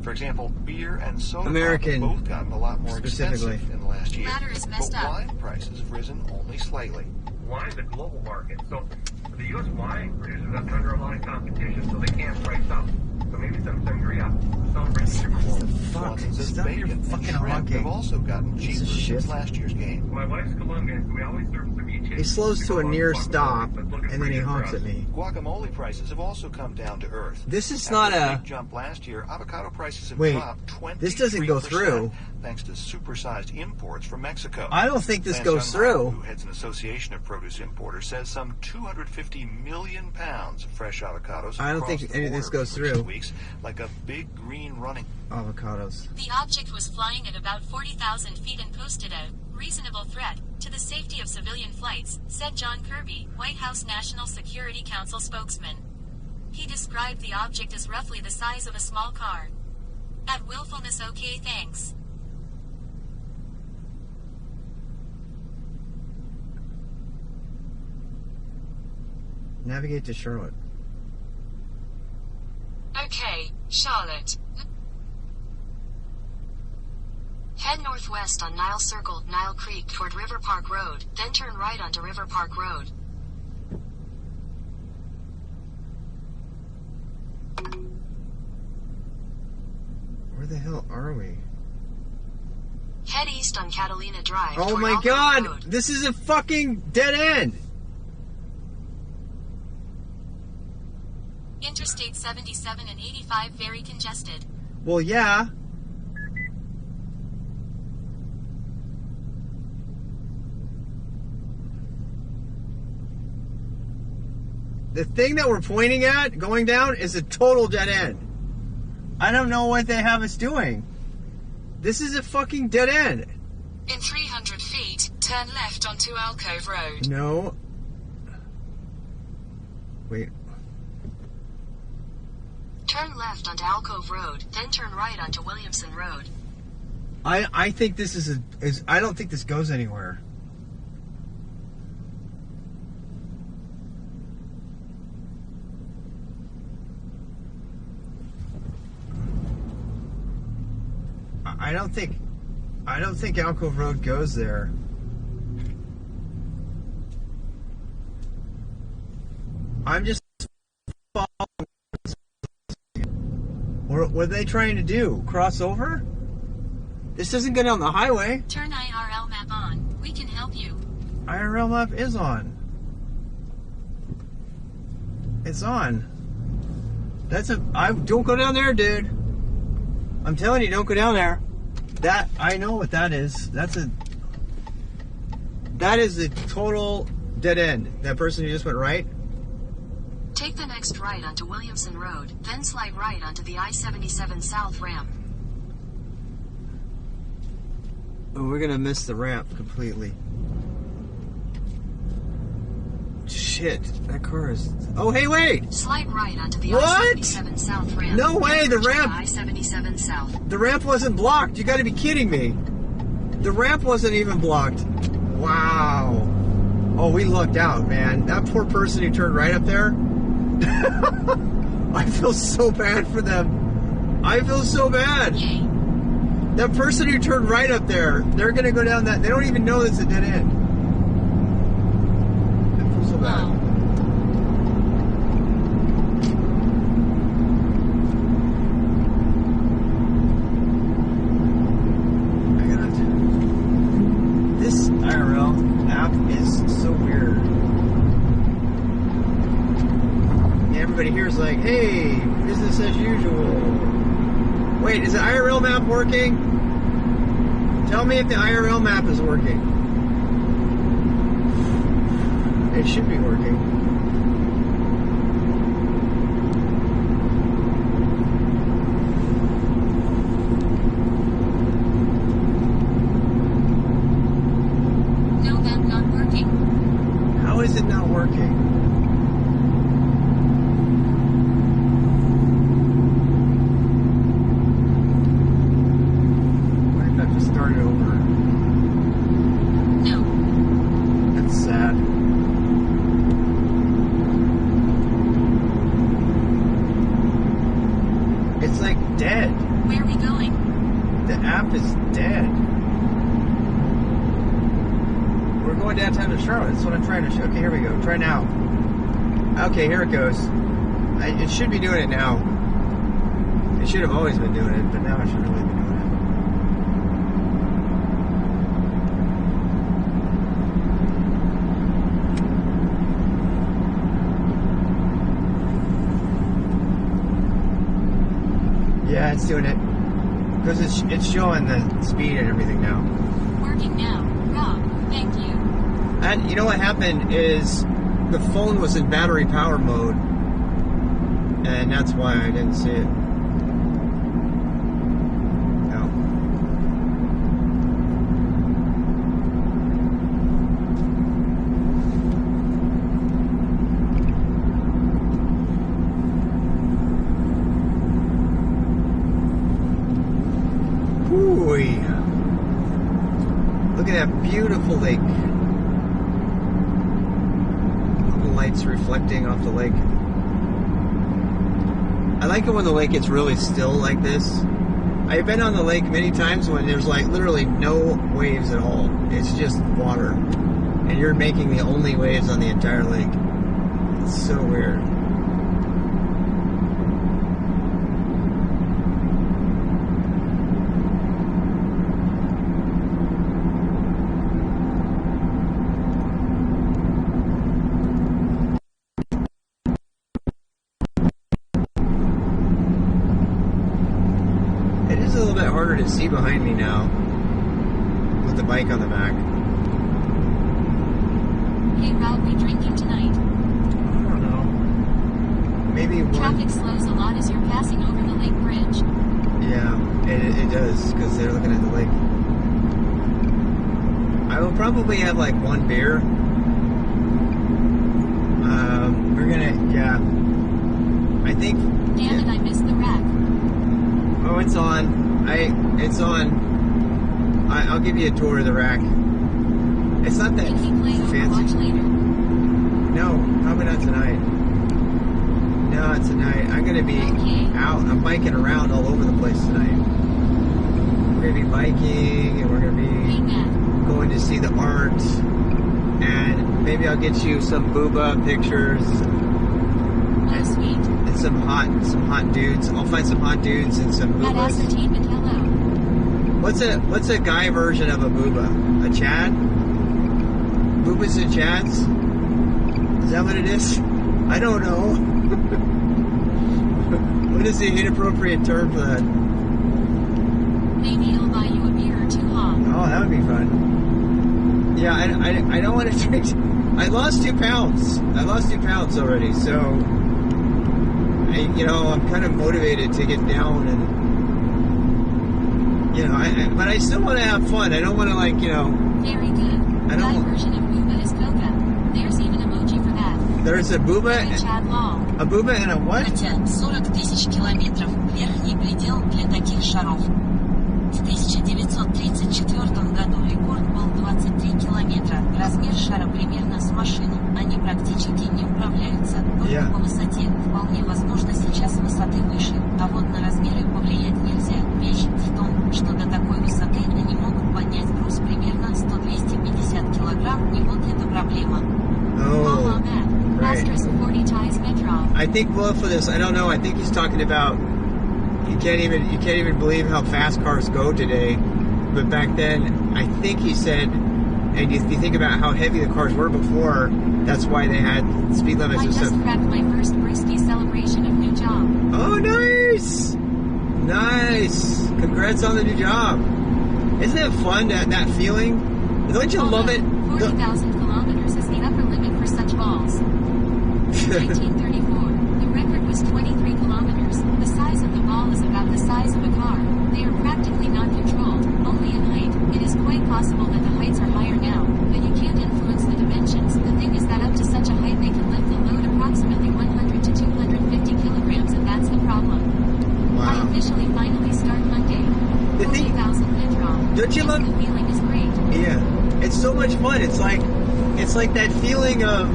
[SPEAKER 11] For example, beer and soda
[SPEAKER 4] American,
[SPEAKER 11] have both gotten a lot more
[SPEAKER 4] specifically.
[SPEAKER 11] expensive in the last year.
[SPEAKER 5] Ladder is
[SPEAKER 11] But
[SPEAKER 5] messed up.
[SPEAKER 11] wine prices have risen only slightly.
[SPEAKER 13] Wine is a global market, so the U.S. wine producers are under a lot of competition, so they can't price up. So maybe some sangria celebrating Super Bowl.
[SPEAKER 11] Swanson says
[SPEAKER 4] Stop your
[SPEAKER 11] bacon and
[SPEAKER 4] fucking
[SPEAKER 11] shrimp
[SPEAKER 4] honking.
[SPEAKER 11] have also gotten
[SPEAKER 4] Piece
[SPEAKER 11] cheaper
[SPEAKER 4] of shit.
[SPEAKER 11] since last year's game.
[SPEAKER 13] My wife's Colombian, so we always serve ceviche.
[SPEAKER 4] He slows to a near stop, and then he honks at me.
[SPEAKER 11] Guacamole prices have also come down to earth.
[SPEAKER 4] This is
[SPEAKER 11] After
[SPEAKER 4] not
[SPEAKER 11] a
[SPEAKER 4] a...
[SPEAKER 11] big jump last year. Avocado prices have
[SPEAKER 4] Wait,
[SPEAKER 11] dropped 23%.
[SPEAKER 4] this doesn't go through.
[SPEAKER 11] Thanks to supersized imports from Mexico.
[SPEAKER 4] I don't think this
[SPEAKER 11] Lance
[SPEAKER 4] goes
[SPEAKER 11] Youngmeyer,
[SPEAKER 4] through.
[SPEAKER 11] who heads an association of produce importers, says some 250 million pounds of fresh avocados.
[SPEAKER 4] I don't
[SPEAKER 11] have
[SPEAKER 4] think
[SPEAKER 11] crossed
[SPEAKER 4] any
[SPEAKER 11] the
[SPEAKER 4] of this
[SPEAKER 11] border
[SPEAKER 4] goes
[SPEAKER 11] in recent
[SPEAKER 4] through.
[SPEAKER 11] Weeks, like a big green running.
[SPEAKER 4] Avocados.
[SPEAKER 5] The object was flying at about 40,000 feet and posted a reasonable threat to the safety of civilian flights, said John Kirby, White House National Security Council spokesman. He described the object as roughly the size of a small car. At willfulness, okay, thanks.
[SPEAKER 4] Navigate to Charlotte.
[SPEAKER 5] Okay, Charlotte. Head northwest on Nile Circle, Nile Creek toward River Park Road, then turn right onto River Park Road.
[SPEAKER 4] Where the hell are we?
[SPEAKER 5] Head east on Catalina Drive.
[SPEAKER 4] Oh
[SPEAKER 5] toward
[SPEAKER 4] my
[SPEAKER 5] Alcove
[SPEAKER 4] God!
[SPEAKER 5] Road.
[SPEAKER 4] This is a fucking dead end!
[SPEAKER 5] Interstate 77 and 85 very congested.
[SPEAKER 4] Well, yeah. The thing that we're pointing at, going down, is a total dead end. I don't know what they have us doing. This is a fucking dead end.
[SPEAKER 5] In 300 feet, turn left onto Alcove Road.
[SPEAKER 4] No. Wait.
[SPEAKER 5] Turn left onto Alcove Road, then turn right onto Williamson Road.
[SPEAKER 4] I think this is I don't think this goes anywhere. I don't think Alcove Road goes there. I'm just following. What are they trying to do? Cross over? This doesn't go down the highway.
[SPEAKER 5] Turn IRL map on. We can help you.
[SPEAKER 4] IRL map is on. It's on. Don't go down there, dude. I'm telling you, don't go down there. That, I know what that is. That is a total dead end. That person who just went right.
[SPEAKER 5] Take the next right onto Williamson Road, then slide right onto the I-77 South ramp.
[SPEAKER 4] Oh, we're gonna miss the ramp completely. shit. That car is... Oh, hey, wait!
[SPEAKER 14] Slight right onto the
[SPEAKER 4] What?
[SPEAKER 14] I-77 South ramp.
[SPEAKER 4] No way, the ramp...
[SPEAKER 14] I-77 South.
[SPEAKER 4] The ramp wasn't blocked. You gotta be kidding me. The ramp wasn't even blocked. Wow. Oh, we lucked out, man. That poor person who turned right up there. I feel so bad for them. I feel so bad.
[SPEAKER 14] Yay.
[SPEAKER 4] That person who turned right up there, they're gonna go down that. They don't even know it's a dead end. I feel so bad. This IRL app is so weird. Everybody here is like, hey, business as usual. Wait, is the IRL map working? Tell me if the IRL map is working. It should be working.
[SPEAKER 14] No, that's not working.
[SPEAKER 4] How is it not working? What if I have to start it over?
[SPEAKER 14] No.
[SPEAKER 4] That's sad. It's like dead.
[SPEAKER 14] Where are we going?
[SPEAKER 4] The app is dead. We're going downtown to Charlotte. That's what I'm trying to show. Okay, here we go. Try now. Okay, here it goes. It should be doing it now. It should have always been doing it, but now it should really be doing it. Yeah, it's doing it. Because it's showing the speed and everything now.
[SPEAKER 14] Working now. Rob, thank you.
[SPEAKER 4] And you know what happened is the phone was in battery power mode. And that's why I didn't see it. No. Ooh-wee. Look at that beautiful lake. Little lights reflecting off the lake. I like it when the lake gets really still like this. I've been on the lake many times when there's like literally no waves at all. It's just water. And you're making the only waves on the entire lake. It's so weird. It's a little bit harder to see behind me now with the bike on the back.
[SPEAKER 14] Hey Rob, we drinking tonight?
[SPEAKER 4] I don't know. Maybe one.
[SPEAKER 14] Traffic slows a lot as you're passing over the lake bridge.
[SPEAKER 4] Yeah, it does because they're looking at the lake. I will probably have like one beer. We're gonna, yeah. I think.
[SPEAKER 14] Damn it, I missed the rack.
[SPEAKER 4] Oh, it's on. It's on. I'll give you a tour of the rack. It's not that
[SPEAKER 14] Can he play
[SPEAKER 4] fancy.
[SPEAKER 14] Overwatch later?
[SPEAKER 4] No, probably not tonight. Not tonight. I'm gonna be out. I'm biking around all over the place tonight. We're gonna be biking, and we're gonna be going to see the art, and maybe I'll get you some booba pictures.
[SPEAKER 14] Oh, sweet.
[SPEAKER 4] And some hot dudes. I'll find some hot dudes and some
[SPEAKER 14] At
[SPEAKER 4] boobas.
[SPEAKER 14] Ascertainment, hello.
[SPEAKER 4] What's a guy version of a booba? A Chad? Boobas and Chads? Is that what it is? I don't know. What is the inappropriate term for that?
[SPEAKER 14] Maybe he'll buy you a beer or two, huh?
[SPEAKER 4] Oh, that would be fun. Yeah, I don't want to drink. I lost 2 pounds. I lost 2 pounds already, so I'm kind of motivated to get down and but I still want to have fun. I don't want to
[SPEAKER 14] Very good.
[SPEAKER 4] I don't.
[SPEAKER 14] My version of Roomba is Coca. There's even emoji for that.
[SPEAKER 4] there's a Booba
[SPEAKER 5] Chad Law.
[SPEAKER 4] and a what?
[SPEAKER 2] Хотя 40 тысяч километров – верхний предел для таких шаров. В 1934 году рекорд был 23 километра. Размер шара примерно с машину. Они практически не управляются, только по высоте. Вполне возможно, сейчас высоты выше. А вот на размеры повлиять нельзя. Вещь в том, что до такой высоты они могут поднять груз примерно 100-250 килограмм, и вот это проблема.
[SPEAKER 4] Oh, right.
[SPEAKER 5] Asterisk 40 ties Metro.
[SPEAKER 4] I think well for this, I don't know. I think he's talking about you can't even believe how fast cars go today. But back then, I think he said, and if you think about how heavy the cars were before, that's why they had speed limits
[SPEAKER 5] I
[SPEAKER 4] and
[SPEAKER 5] just
[SPEAKER 4] stuff.
[SPEAKER 5] prepped my first Brewski celebration of new job.
[SPEAKER 4] Oh, nice! Nice! Congrats on the new job. Isn't it fun, that feeling? Don't you love it?
[SPEAKER 5] 40,000 kilometers is the upper limit for such balls. 1934. The record was 23 kilometers. The size of the ball is about the size of a car. They are practically not controlled, only in height. It is quite possible that the heights are higher now, but you can't influence the dimensions. The thing is that up to such a height they can lift the load approximately 100 to 250 kilograms, and that's the problem.
[SPEAKER 4] Wow.
[SPEAKER 5] I officially finally start Monday. 40,000 Metron.
[SPEAKER 4] Don't you love
[SPEAKER 5] the feeling is great.
[SPEAKER 4] Yeah. It's so much fun. It's like that feeling of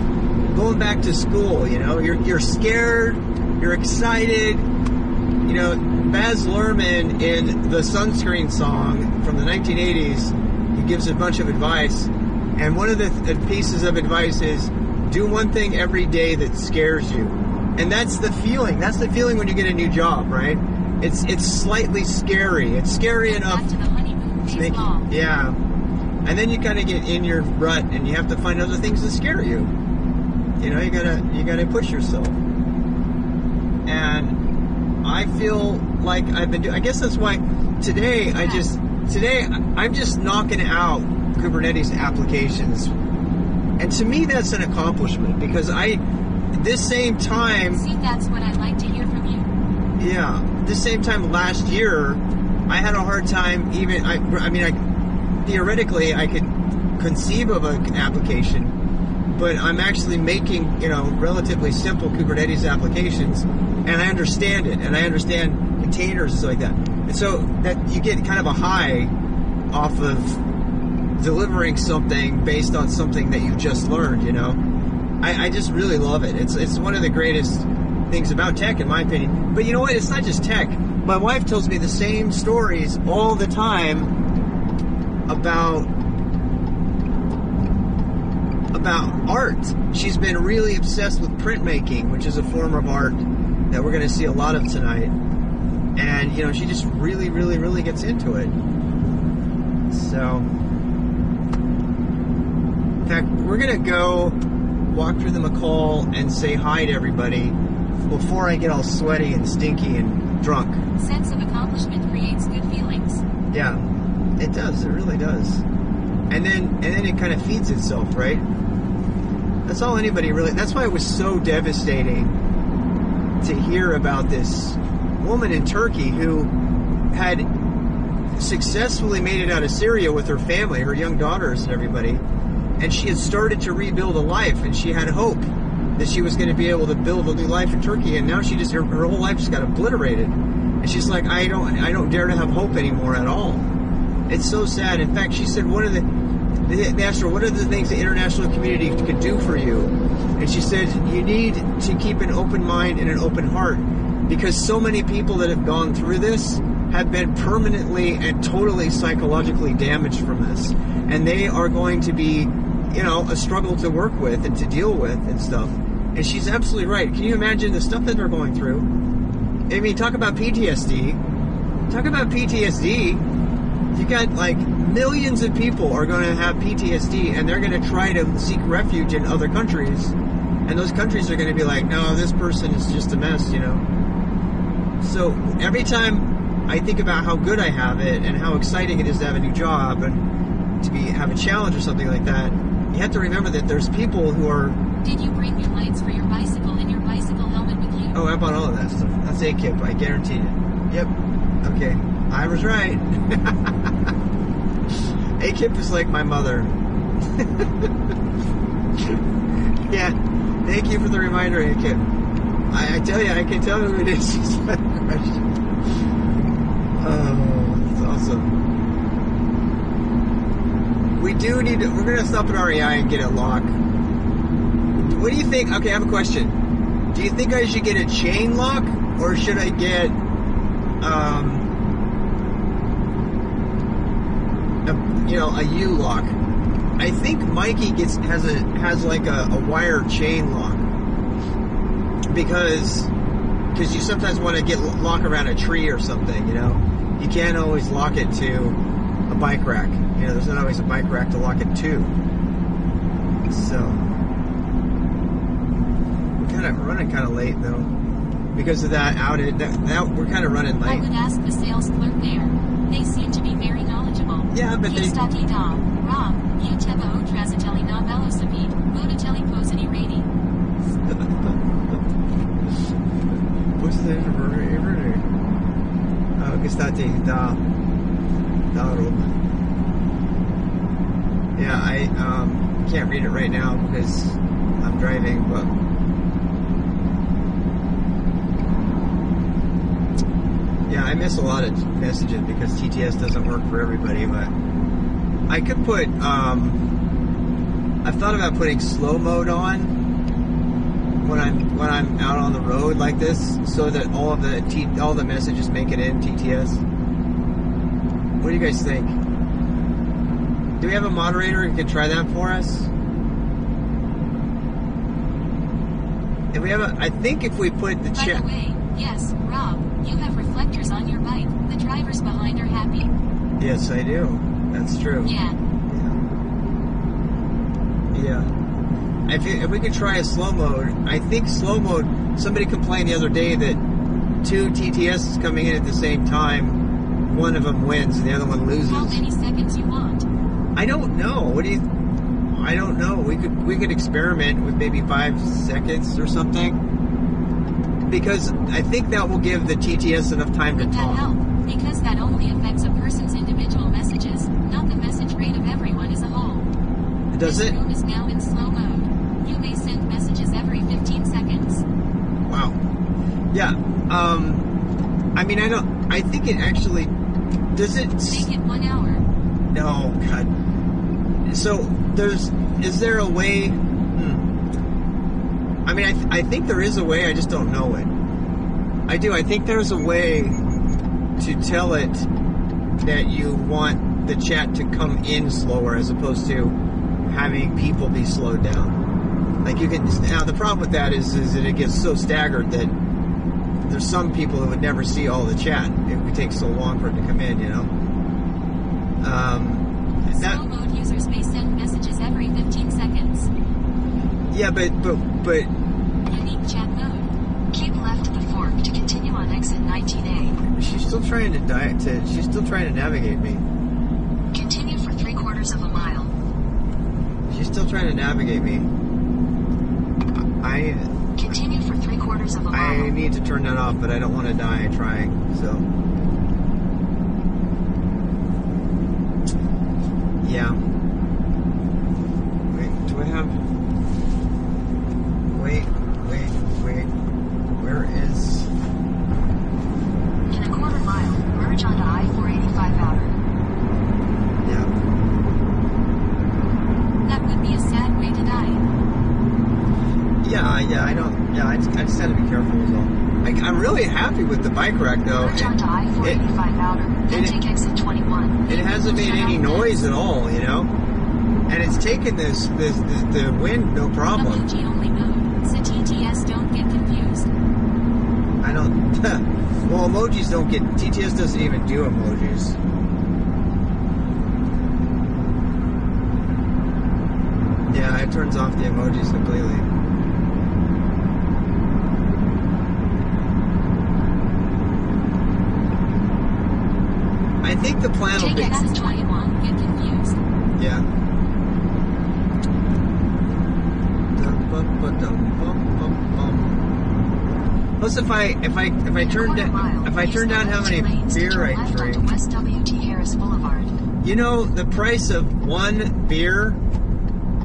[SPEAKER 4] going back to school, you know. You're scared, you're excited. You know, Baz Luhrmann in the Sunscreen song from the 1980s, he gives a bunch of advice, and one of the pieces of advice is do one thing every day that scares you. And that's the feeling. That's the feeling when you get a new job, right? It's slightly scary. It's scary enough
[SPEAKER 5] to the honeymoon phase
[SPEAKER 4] make
[SPEAKER 5] law.
[SPEAKER 4] yeah. And then you kind of get in your rut, and you have to find other things that scare you. You know, you gotta push yourself. And I feel like I've been doing. I guess that's why today I'm just knocking out Kubernetes applications, and to me that's an accomplishment because this same time.
[SPEAKER 5] See, that's what I'd like to hear from you.
[SPEAKER 4] Yeah, this same time last year, I had a hard time even. Theoretically, I could conceive of an application, but I'm actually making, relatively simple Kubernetes applications, and I understand it, and I understand containers and stuff like that. And so that you get kind of a high off of delivering something based on something that you just learned, I just really love it. It's one of the greatest things about tech, in my opinion. But you know what? It's not just tech. My wife tells me the same stories all the time about art. She's been really obsessed with printmaking, which is a form of art that we're going to see a lot of tonight. And, she just really, really, really gets into it. So, in fact, we're going to go walk through the McCall and say hi to everybody before I get all sweaty and stinky and drunk.
[SPEAKER 5] Sense of accomplishment creates good feelings.
[SPEAKER 4] Yeah, it does. It really does. And then it kind of feeds itself, right? That's all anybody really... That's why it was so devastating to hear about this woman in Turkey who had successfully made it out of Syria with her family, her young daughters and everybody, and she had started to rebuild a life, and she had hope that she was going to be able to build a new life in Turkey, and now her whole life just got obliterated. And she's like, I don't dare to have hope anymore at all. It's so sad. In fact, she said they asked her, what are the things the international community could do for you? And she said, you need to keep an open mind and an open heart, because so many people that have gone through this have been permanently and totally psychologically damaged from this. And they are going to be, a struggle to work with and to deal with and stuff. And she's absolutely right. Can you imagine the stuff that they're going through? I mean, talk about PTSD. You got millions of people are going to have PTSD, and they're going to try to seek refuge in other countries, and those countries are going to be like, no, this person is just a mess, So every time I think about how good I have it and how exciting it is to have a new job and to have a challenge or something like that, you have to remember that there's people who are...
[SPEAKER 5] Did you bring your lights for your bicycle and your bicycle helmet with you?
[SPEAKER 4] Oh, I bought all of that stuff. That's AKIP, I guarantee it. Yep. Okay. I was right. AKIP is like my mother. Yeah. Thank you for the reminder, Kip. I tell you, I can tell who it is. Oh, that's awesome. We do need to. We're gonna stop at REI and get a lock. What do you think? Okay, I have a question. Do you think I should get a chain lock or should I get a U-lock? I think Mikey has like a wire chain lock because you sometimes want to get lock around a tree or something. You can't always lock it to a bike rack. There's not always a bike rack to lock it to. So we're running kind of late though because of that outage. That we're kind of running late.
[SPEAKER 14] I would ask the sales clerk there. They seem to be very knowledgeable.
[SPEAKER 4] Yeah, but they...
[SPEAKER 14] Rob, you teba otrazatelli na velocipede, vodatelli positi radi.
[SPEAKER 4] What's the inverter? Oh, gestati da roba. Yeah, I can't read it right now because I'm driving, but yeah, I miss a lot of messages because TTS doesn't work for everybody, but I could put, I've thought about putting slow mode on when I'm out on the road like this so that all the messages make it in TTS. What do you guys think? Do we have a moderator who can try that for us? If we have I think if we put the chat...
[SPEAKER 14] By the way, yes, Rob, you have reflectors on your bike. The drivers behind are happy.
[SPEAKER 4] Yes, I do. That's true.
[SPEAKER 14] Yeah.
[SPEAKER 4] Yeah. If we could try a slow mode, I think slow mode, somebody complained the other day that 2 TTSs coming in at the same time, one of them wins and the other one loses.
[SPEAKER 14] How many seconds you want?
[SPEAKER 4] I don't know. I don't know. We could experiment with maybe 5 seconds or something. Because I think that will give the TTS enough time to talk.
[SPEAKER 14] Would that help? Because that only affects a person's individual messages, not the message rate of everyone as a whole.
[SPEAKER 4] Does it?
[SPEAKER 14] This room is now in slow mode. You may send messages every 15 seconds.
[SPEAKER 4] Wow. Yeah. I think it actually... Does it...
[SPEAKER 14] Make it 1 hour.
[SPEAKER 4] No, God. So, is there a way... I think there is a way, I just don't know it. I do. I think there's a way to tell it that you want the chat to come in slower as opposed to having people be slowed down. Like you can... Now, the problem with that is that it gets so staggered that there's some people that would never see all the chat. It would take so long for it to come in,
[SPEAKER 14] Slow mode users may send messages every 15 seconds.
[SPEAKER 4] Yeah, but
[SPEAKER 14] Unique chat mode. Keep left at the fork to continue on exit 19A.
[SPEAKER 4] She's still trying to she's still trying to navigate me.
[SPEAKER 14] Continue for 3/4 of a mile.
[SPEAKER 4] She's still trying to navigate me.
[SPEAKER 14] Continue for 3/4 of a mile.
[SPEAKER 4] I need to turn that off, but I don't want to die trying, so. Yeah. Wait, do I have... Wait. Where is...
[SPEAKER 14] In a 1/4 mile, merge onto I-485 outer.
[SPEAKER 4] Yeah.
[SPEAKER 14] That would be a sad way to die.
[SPEAKER 4] Yeah, I don't... Yeah, I just had to be careful as well. I'm really happy with the bike rack, though.
[SPEAKER 14] Merge onto I-485 outer, then take exit 21.
[SPEAKER 4] It hasn't made any noise at all, And it's taken the wind, no problem.
[SPEAKER 14] Emoji only mode, so TTS don't get confused.
[SPEAKER 4] I don't... Well, emojis don't get... TTS doesn't even do emojis. Yeah, it turns off the emojis completely. I think the plan will be...
[SPEAKER 14] Take exit 21, get confused.
[SPEAKER 4] Yeah. Plus, if I turn down how many beer I drink,
[SPEAKER 14] West W.T. Harris Boulevard.
[SPEAKER 4] The price of one beer.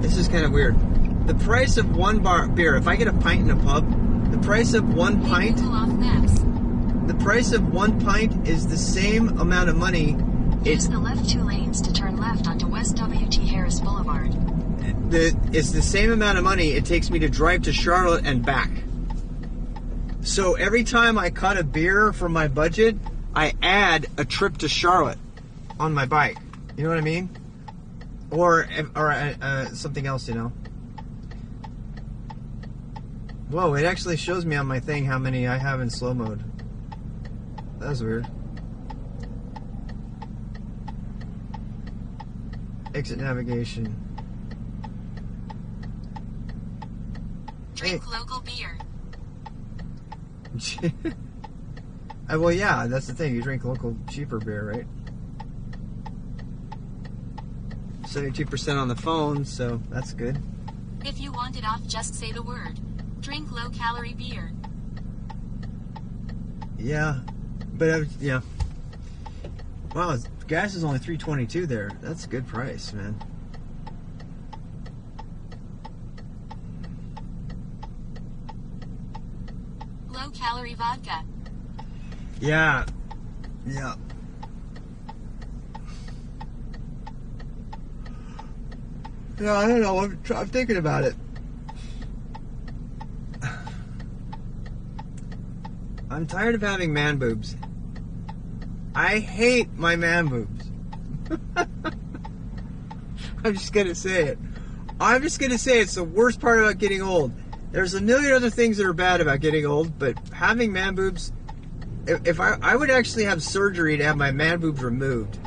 [SPEAKER 4] This is kind of weird. The price of one beer, if I get a pint in a pub, the price of one pint... The price of one pint is the same amount of money.
[SPEAKER 14] Use the left 2 lanes to turn left onto West W.T. Harris Boulevard.
[SPEAKER 4] It's the same amount of money it takes me to drive to Charlotte and back. So every time I cut a beer from my budget, I add a trip to Charlotte on my bike. You know what I mean? Or something else, you know. Whoa, it actually shows me on my thing how many I have in slow mode. That's weird. Exit navigation.
[SPEAKER 5] Drink local beer.
[SPEAKER 4] Well, yeah, that's the thing. You drink local, cheaper beer, right? 72% on the phone, so that's good.
[SPEAKER 5] If you want it off, just say the word. Drink low-calorie beer.
[SPEAKER 4] Yeah, but yeah. Wow, gas is only $3.22 there. That's a good price, man.
[SPEAKER 5] Low-calorie vodka.
[SPEAKER 4] Yeah. Yeah, I don't know. I'm thinking about it. I'm tired of having man boobs. I hate my man boobs. I'm just going to say it. I'm just going to say it's the worst part about getting old. There's a million other things that are bad about getting old, but having man boobs, if I would actually have surgery to have my man boobs removed.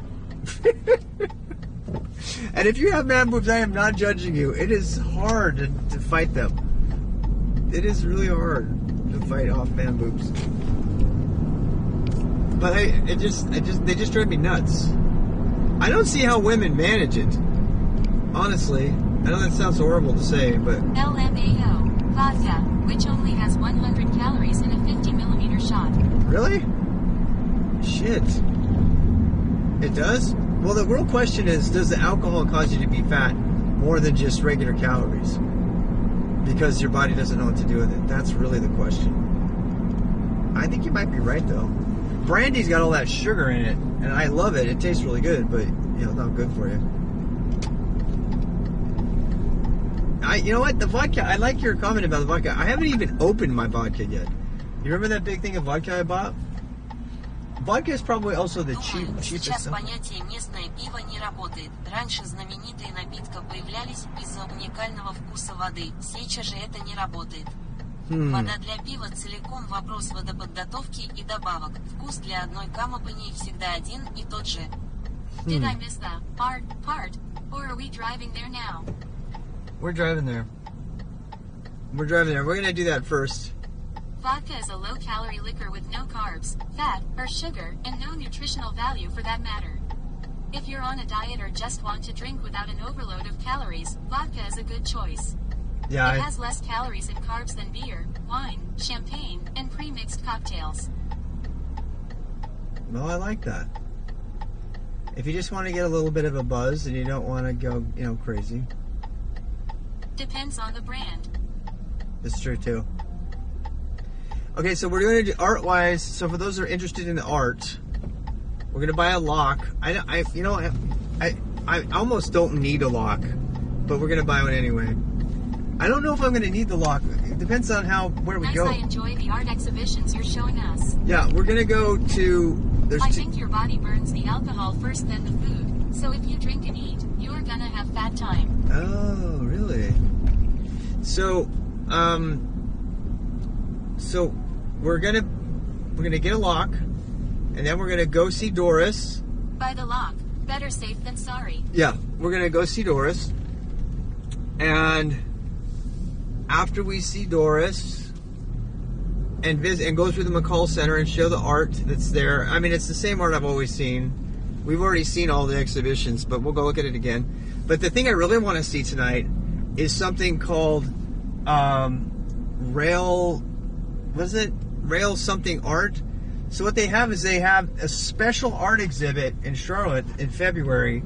[SPEAKER 4] And if you have man boobs, I am not judging you. It is hard to fight them. It is really hard to fight off man boobs. But they just drive me nuts. I don't see how women manage it. Honestly, I know that sounds horrible to say, but
[SPEAKER 5] LMAO vodka, which only has 100 calories in a 50-millimeter shot.
[SPEAKER 4] Really? Shit. It does? Well, the real question is, does the alcohol cause you to be fat more than just regular calories? Because your body doesn't know what to do with it. That's really the question. I think you might be right, though. Brandy's got all that sugar in it, and I love it. It tastes really good, but, you know, not good for you. You know what? The vodka, I like your comment about the vodka. I haven't even opened my vodka yet. You remember that big thing of vodka I bought? Vodka is probably also the cheapest
[SPEAKER 2] Сейчас
[SPEAKER 4] stuff.
[SPEAKER 2] понятие «местное пиво» не работает. Раньше знаменитые напитки появлялись из-за уникального вкуса воды. Сейчас же это не работает. Вода для пива целиком вопрос водоподготовки и добавок. Вкус для одной компании всегда один и тот же.
[SPEAKER 5] Did I miss the part? Or are we driving there now?
[SPEAKER 4] We're driving there. We're going to do that first.
[SPEAKER 5] Vodka is a low-calorie liquor with no carbs, fat, or sugar, and no nutritional value for that matter. If you're on a diet or just want to drink without an overload of calories, vodka is a good choice.
[SPEAKER 4] Yeah,
[SPEAKER 5] it has less calories and carbs than beer, wine, champagne, and pre-mixed cocktails.
[SPEAKER 4] Well, I like that. If you just want to get a little bit of a buzz and you don't want to go, you know, crazy.
[SPEAKER 5] Depends on the brand.
[SPEAKER 4] It's true, too. Okay, so we're going to do art-wise. So for those that are interested in the art, we're going to buy a lock. I almost don't need a lock, but we're going to buy one anyway. I don't know if I'm going to need the lock. It depends on where we
[SPEAKER 5] Nice,
[SPEAKER 4] go.
[SPEAKER 5] I enjoy the art exhibitions you're showing us.
[SPEAKER 4] Yeah, we're going to go to...
[SPEAKER 5] I think your body burns the alcohol first, then the food. So if you drink and eat, you're going to have fat time.
[SPEAKER 4] Oh, really? So, we're gonna get a lock, and then we're gonna go see Doris.
[SPEAKER 5] By the lock. Better safe than sorry.
[SPEAKER 4] Yeah, we're gonna go see Doris, and after we see Doris and visit and go through the McCall Center and show the art that's there. I mean, it's the same art I've always seen. We've already seen all the exhibitions, but we'll go look at it again. But the thing I really want to see tonight is something called Rail something art. So what they have is they have a special art exhibit in Charlotte in February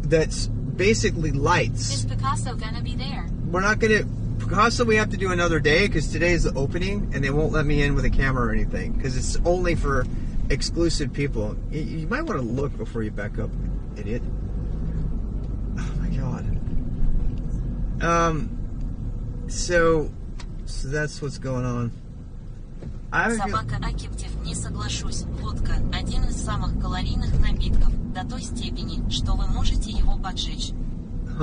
[SPEAKER 4] that's basically lights.
[SPEAKER 5] Is Picasso gonna be there?
[SPEAKER 4] We're not gonna Picasso. We have to do another day because today is the opening, and they won't let me in with a camera or anything because it's only for exclusive people. You might want to look before you back up, idiot. Oh my god. So that's what's going on.
[SPEAKER 2] Собака Акиптив, не соглашусь. Водка – один из самых калорийных напитков, до той степени, что вы можете его поджечь.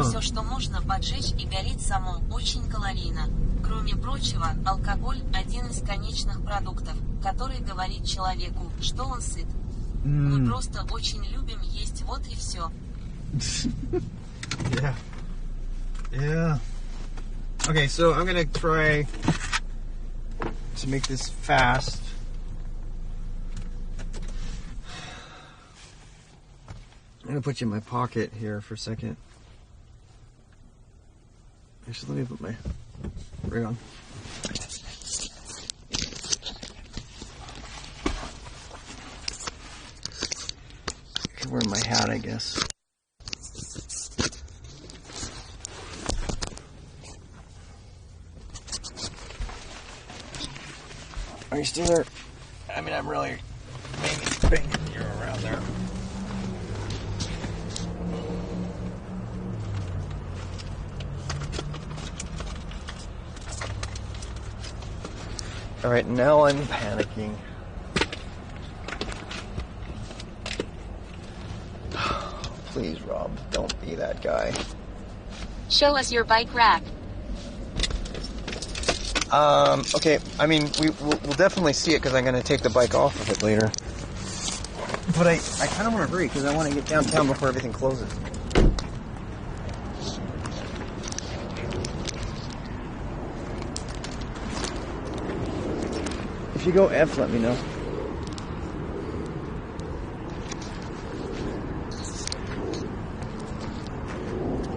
[SPEAKER 2] Все, что можно поджечь и горит само, очень калорийно. Кроме прочего, алкоголь – один из конечных продуктов, который говорит человеку, что он сыт. Мы просто очень любим есть, вот и все.
[SPEAKER 4] Yeah. Okay, so I'm gonna try to make this fast. I'm gonna put you in my pocket here for a second. Actually, let me put my rig on. I can wear my hat, I guess. Are you still there? I mean, I'm really banging you around there. All right, now I'm panicking. Please, Rob, don't be that guy.
[SPEAKER 5] Show us your bike rack.
[SPEAKER 4] Okay, I mean, we'll definitely see it because I'm going to take the bike off of it later. But I kind of want to hurry because I want to get downtown before everything closes. If you go F, let me know.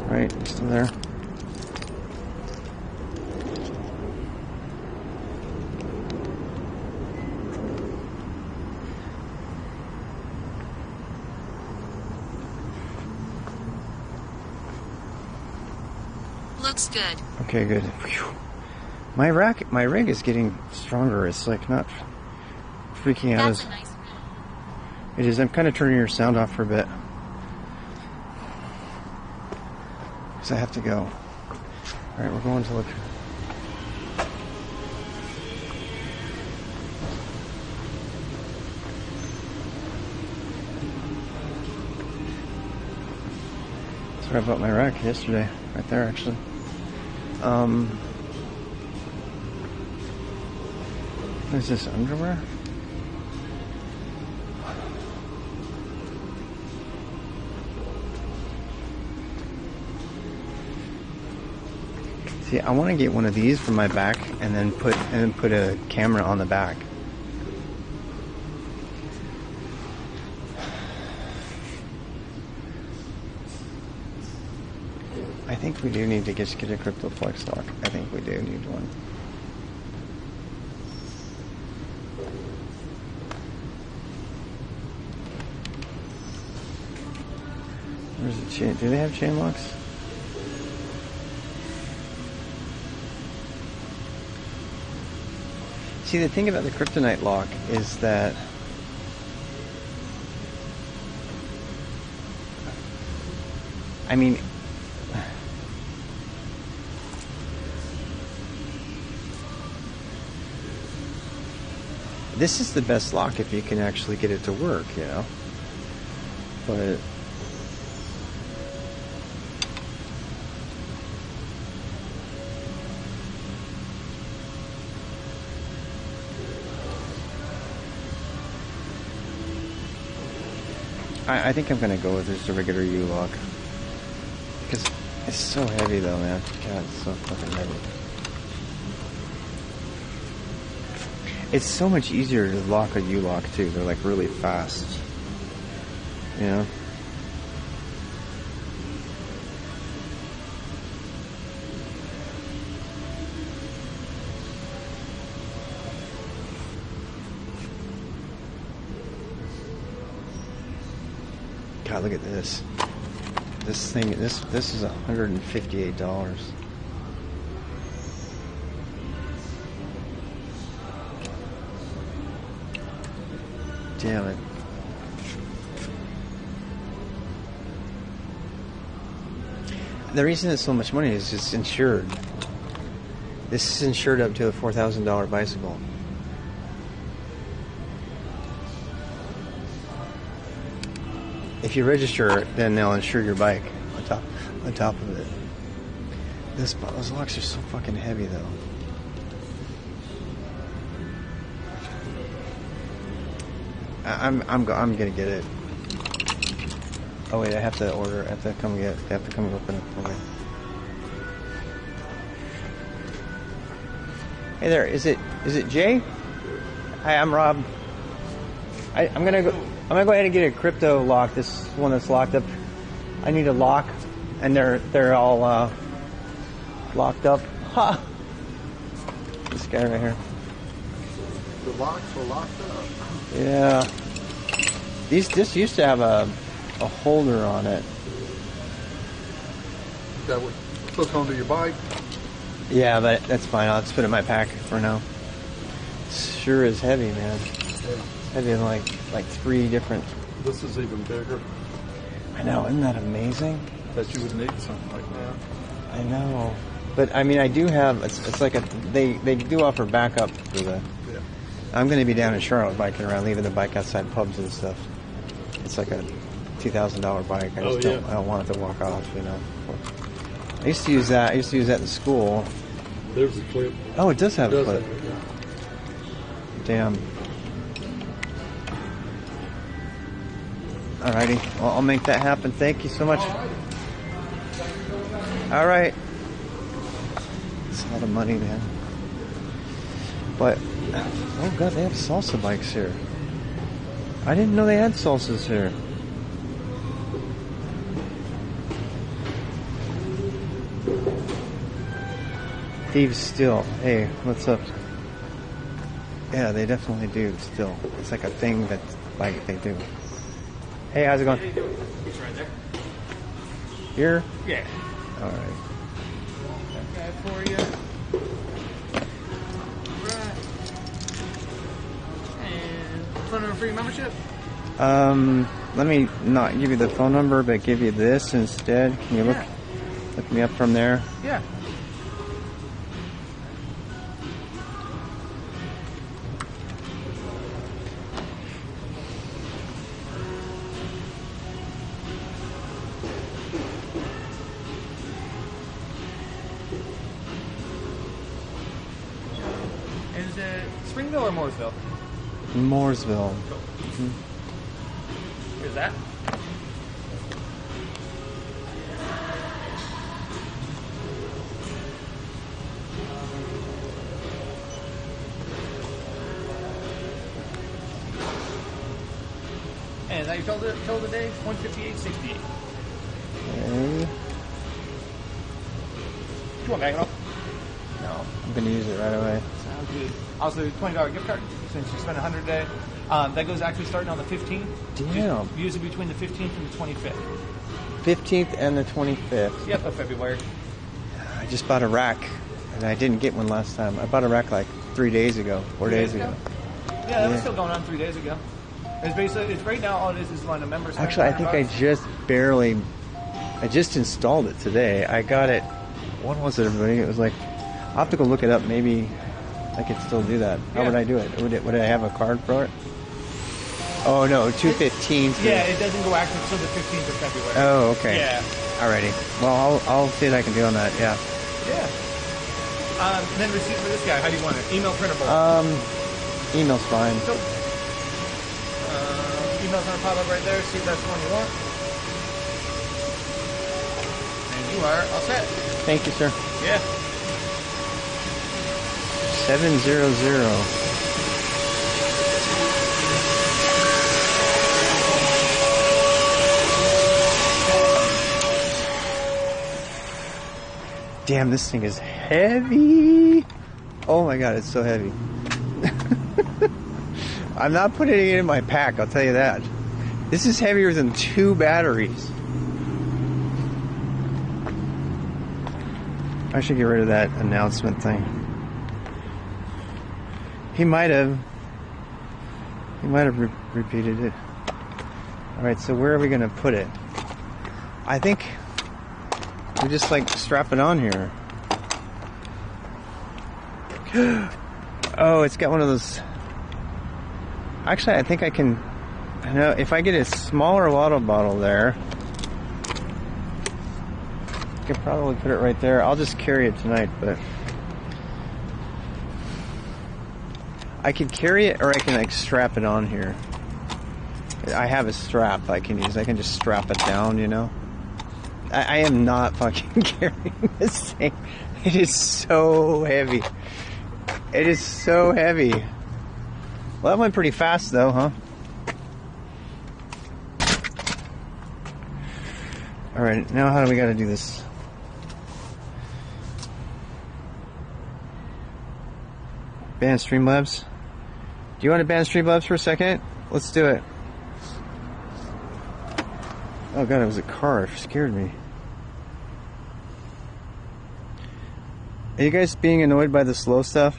[SPEAKER 4] Right, still there.
[SPEAKER 5] Looks good.
[SPEAKER 4] Okay, good. Whew. My rig is getting stronger. It's like not freaking out
[SPEAKER 5] That's
[SPEAKER 4] as
[SPEAKER 5] a nice
[SPEAKER 4] it is. I'm kind of turning your sound off for a bit because I have to go. All right, we're going to look. That's where I bought my rack yesterday, right there actually. What is this, underwear? See, I want to get one of these for my back and then put a camera on the back. I think we do need to get a CryptoFlex stock. I think we do need one. Where's the chain? Do they have chain locks? See, the thing about the Kryptonite lock is that I mean, this is the best lock if you can actually get it to work, you know. But I think I'm gonna go with just a regular U-lock because it's so heavy though, man. God, it's so fucking heavy. It's so much easier to lock a U-lock too. They're like really fast, you know. God, look at this.
[SPEAKER 1] This thing, this is $158. Damn it. The reason it's so much money is it's insured. This is insured up to a $4,000 bicycle. If you register, then they'll insure your bike on top of it. Those locks are so fucking heavy, though. I'm gonna get it. Oh wait, I have to order. I have to come open it for me. Hey there, is it Jay? Hi, I'm Rob. I'm gonna go ahead and get a crypto lock. This one that's locked up. I need a lock, and they're all locked up. Ha! This guy right here.
[SPEAKER 15] The locks are locked up.
[SPEAKER 1] Yeah. This used to have a holder on it.
[SPEAKER 15] That would hook onto your bike.
[SPEAKER 1] Yeah, but that's fine. I'll just put it in my pack for now. It sure is heavy, man.
[SPEAKER 15] Yeah.
[SPEAKER 1] Heavy in like 3 different.
[SPEAKER 15] This is even bigger.
[SPEAKER 1] I know, isn't that amazing?
[SPEAKER 15] That you would need something like that.
[SPEAKER 1] I know, but I mean, I do have. It's like they do offer backup for the.
[SPEAKER 15] Yeah.
[SPEAKER 1] I'm going to be down in Charlotte biking around, leaving the bike outside pubs and stuff. It's like a $2,000 bike. I just I don't want it to walk off, you know. I used to use that. in school.
[SPEAKER 15] There's a clip.
[SPEAKER 1] Oh, it does have a clip. Damn. Alrighty. Well, I'll make that happen. Thank you so much. Alright. It's a lot of money, man. But, oh god, they have salsa bikes here. I didn't know they had salsas here. Thieves Still. Hey, what's up? Yeah, they definitely do still. It's like a thing that like they do. Hey, how's it going?
[SPEAKER 16] It's right there.
[SPEAKER 1] Here?
[SPEAKER 16] Yeah.
[SPEAKER 1] All right.
[SPEAKER 16] That for you. Right. And phone number for your membership?
[SPEAKER 1] Let me not give you the phone number, but give you this instead. Can you look me up from there?
[SPEAKER 16] Yeah. Is it Springville or Mooresville?
[SPEAKER 1] Mooresville.
[SPEAKER 16] Mm-hmm. Here's that. And now you told the day, 158.68.
[SPEAKER 1] Okay.
[SPEAKER 16] You want back it off?
[SPEAKER 1] No, I'm gonna use it right away.
[SPEAKER 16] Sounds good. Also, $20 gift card since you spent $100 a day. That goes actually starting on the 15th.
[SPEAKER 1] Damn.
[SPEAKER 16] Use it between the 15th and the 25th.
[SPEAKER 1] 15th and the 25th.
[SPEAKER 16] Yep, of February.
[SPEAKER 1] I just bought a rack, and I didn't get one last time. I bought a rack like 4 days ago.
[SPEAKER 16] Yeah, that was still going on 3 days ago. It's basically, right now all it is like a member's.
[SPEAKER 1] Actually, I think I just installed it today. I got it. What was it, everybody? It was like, I'll have to go look it up. Maybe I could still do that. How would I do it? Would I have a card for it? Oh no, 2/15.
[SPEAKER 16] Yeah, it doesn't go active until the 15th of February.
[SPEAKER 1] Oh, okay.
[SPEAKER 16] Yeah.
[SPEAKER 1] Alrighty. Well, I'll see what I can do on that. Yeah.
[SPEAKER 16] Yeah. And then receipt for this guy. How do you want it? Email, printable.
[SPEAKER 1] Email's fine.
[SPEAKER 16] So, email's gonna pop up right there. See if that's the one you want. And you are all set.
[SPEAKER 1] Thank you, sir.
[SPEAKER 16] Yeah.
[SPEAKER 1] 700. Damn, this thing is heavy. Oh my god, it's so heavy. I'm not putting it in my pack, I'll tell you that. This is heavier than 2 batteries. I should get rid of that announcement thing. He might have repeated it. Alright, so where are we going to put it? I think we just like strap it on here. Oh, it's got one of those. Actually, I think I can. I know if I get a smaller water bottle there, I could probably put it right there. I'll just carry it tonight, but I can carry it, or I can like strap it on here. I have a strap I can use. I can just strap it down, you know. I am not fucking carrying this thing. It is so heavy. It is so heavy. Well, that went pretty fast though, huh? Alright, now how do we gotta do this? Ban Streamlabs? Do you want to ban Streamlabs for a second? Let's do it. Oh god, it was a car. It scared me. Are you guys being annoyed by the slow stuff?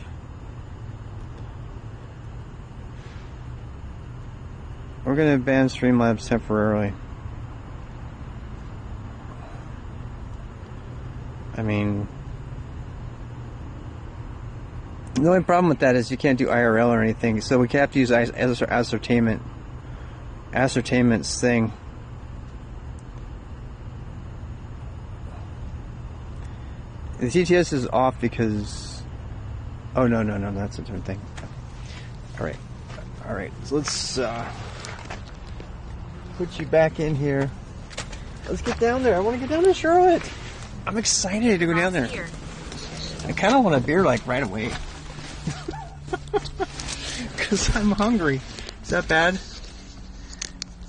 [SPEAKER 1] We're gonna ban Streamlabs temporarily. I mean, the only problem with that is you can't do IRL or anything, so we have to use Ascertainment's thing. The TTS is off because... Oh, no, that's a different thing. Alright, so let's put you back in here. Let's get down there. I want to get down to Charlotte. I'm excited to go down there. I kind of want a beer like right away. Because I'm hungry. Is that bad?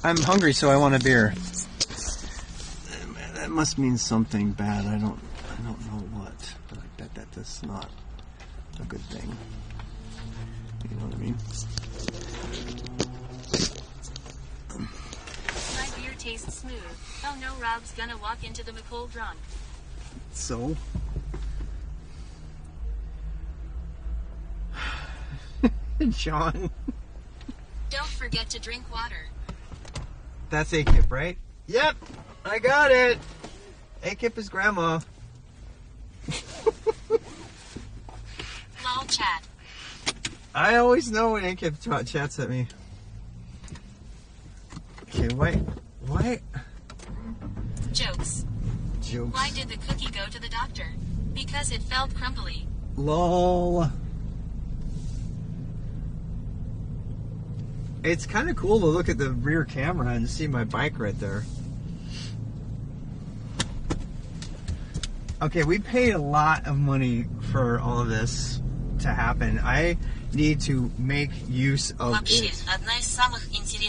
[SPEAKER 1] I'm hungry, so I want a beer. That must mean something bad. I don't know what, but I bet that's not a good thing. You know what I mean?
[SPEAKER 5] My beer tastes smooth. Oh no, Rob's gonna walk into the McCool drunk.
[SPEAKER 1] So? John.
[SPEAKER 5] Don't forget to drink water.
[SPEAKER 1] That's AKIP, right? Yep, I got it. AKIP is grandma.
[SPEAKER 5] Lol chat.
[SPEAKER 1] I always know when AKIP chats at me. Okay, why?
[SPEAKER 5] Jokes. Why did the cookie go to the doctor? Because it felt crumbly.
[SPEAKER 1] LOL. It's kind of cool to look at the rear camera and see my bike right there. Okay, we paid a lot of money for all of this to happen. I need to make use of it.
[SPEAKER 2] Вообще, одна из самых интересных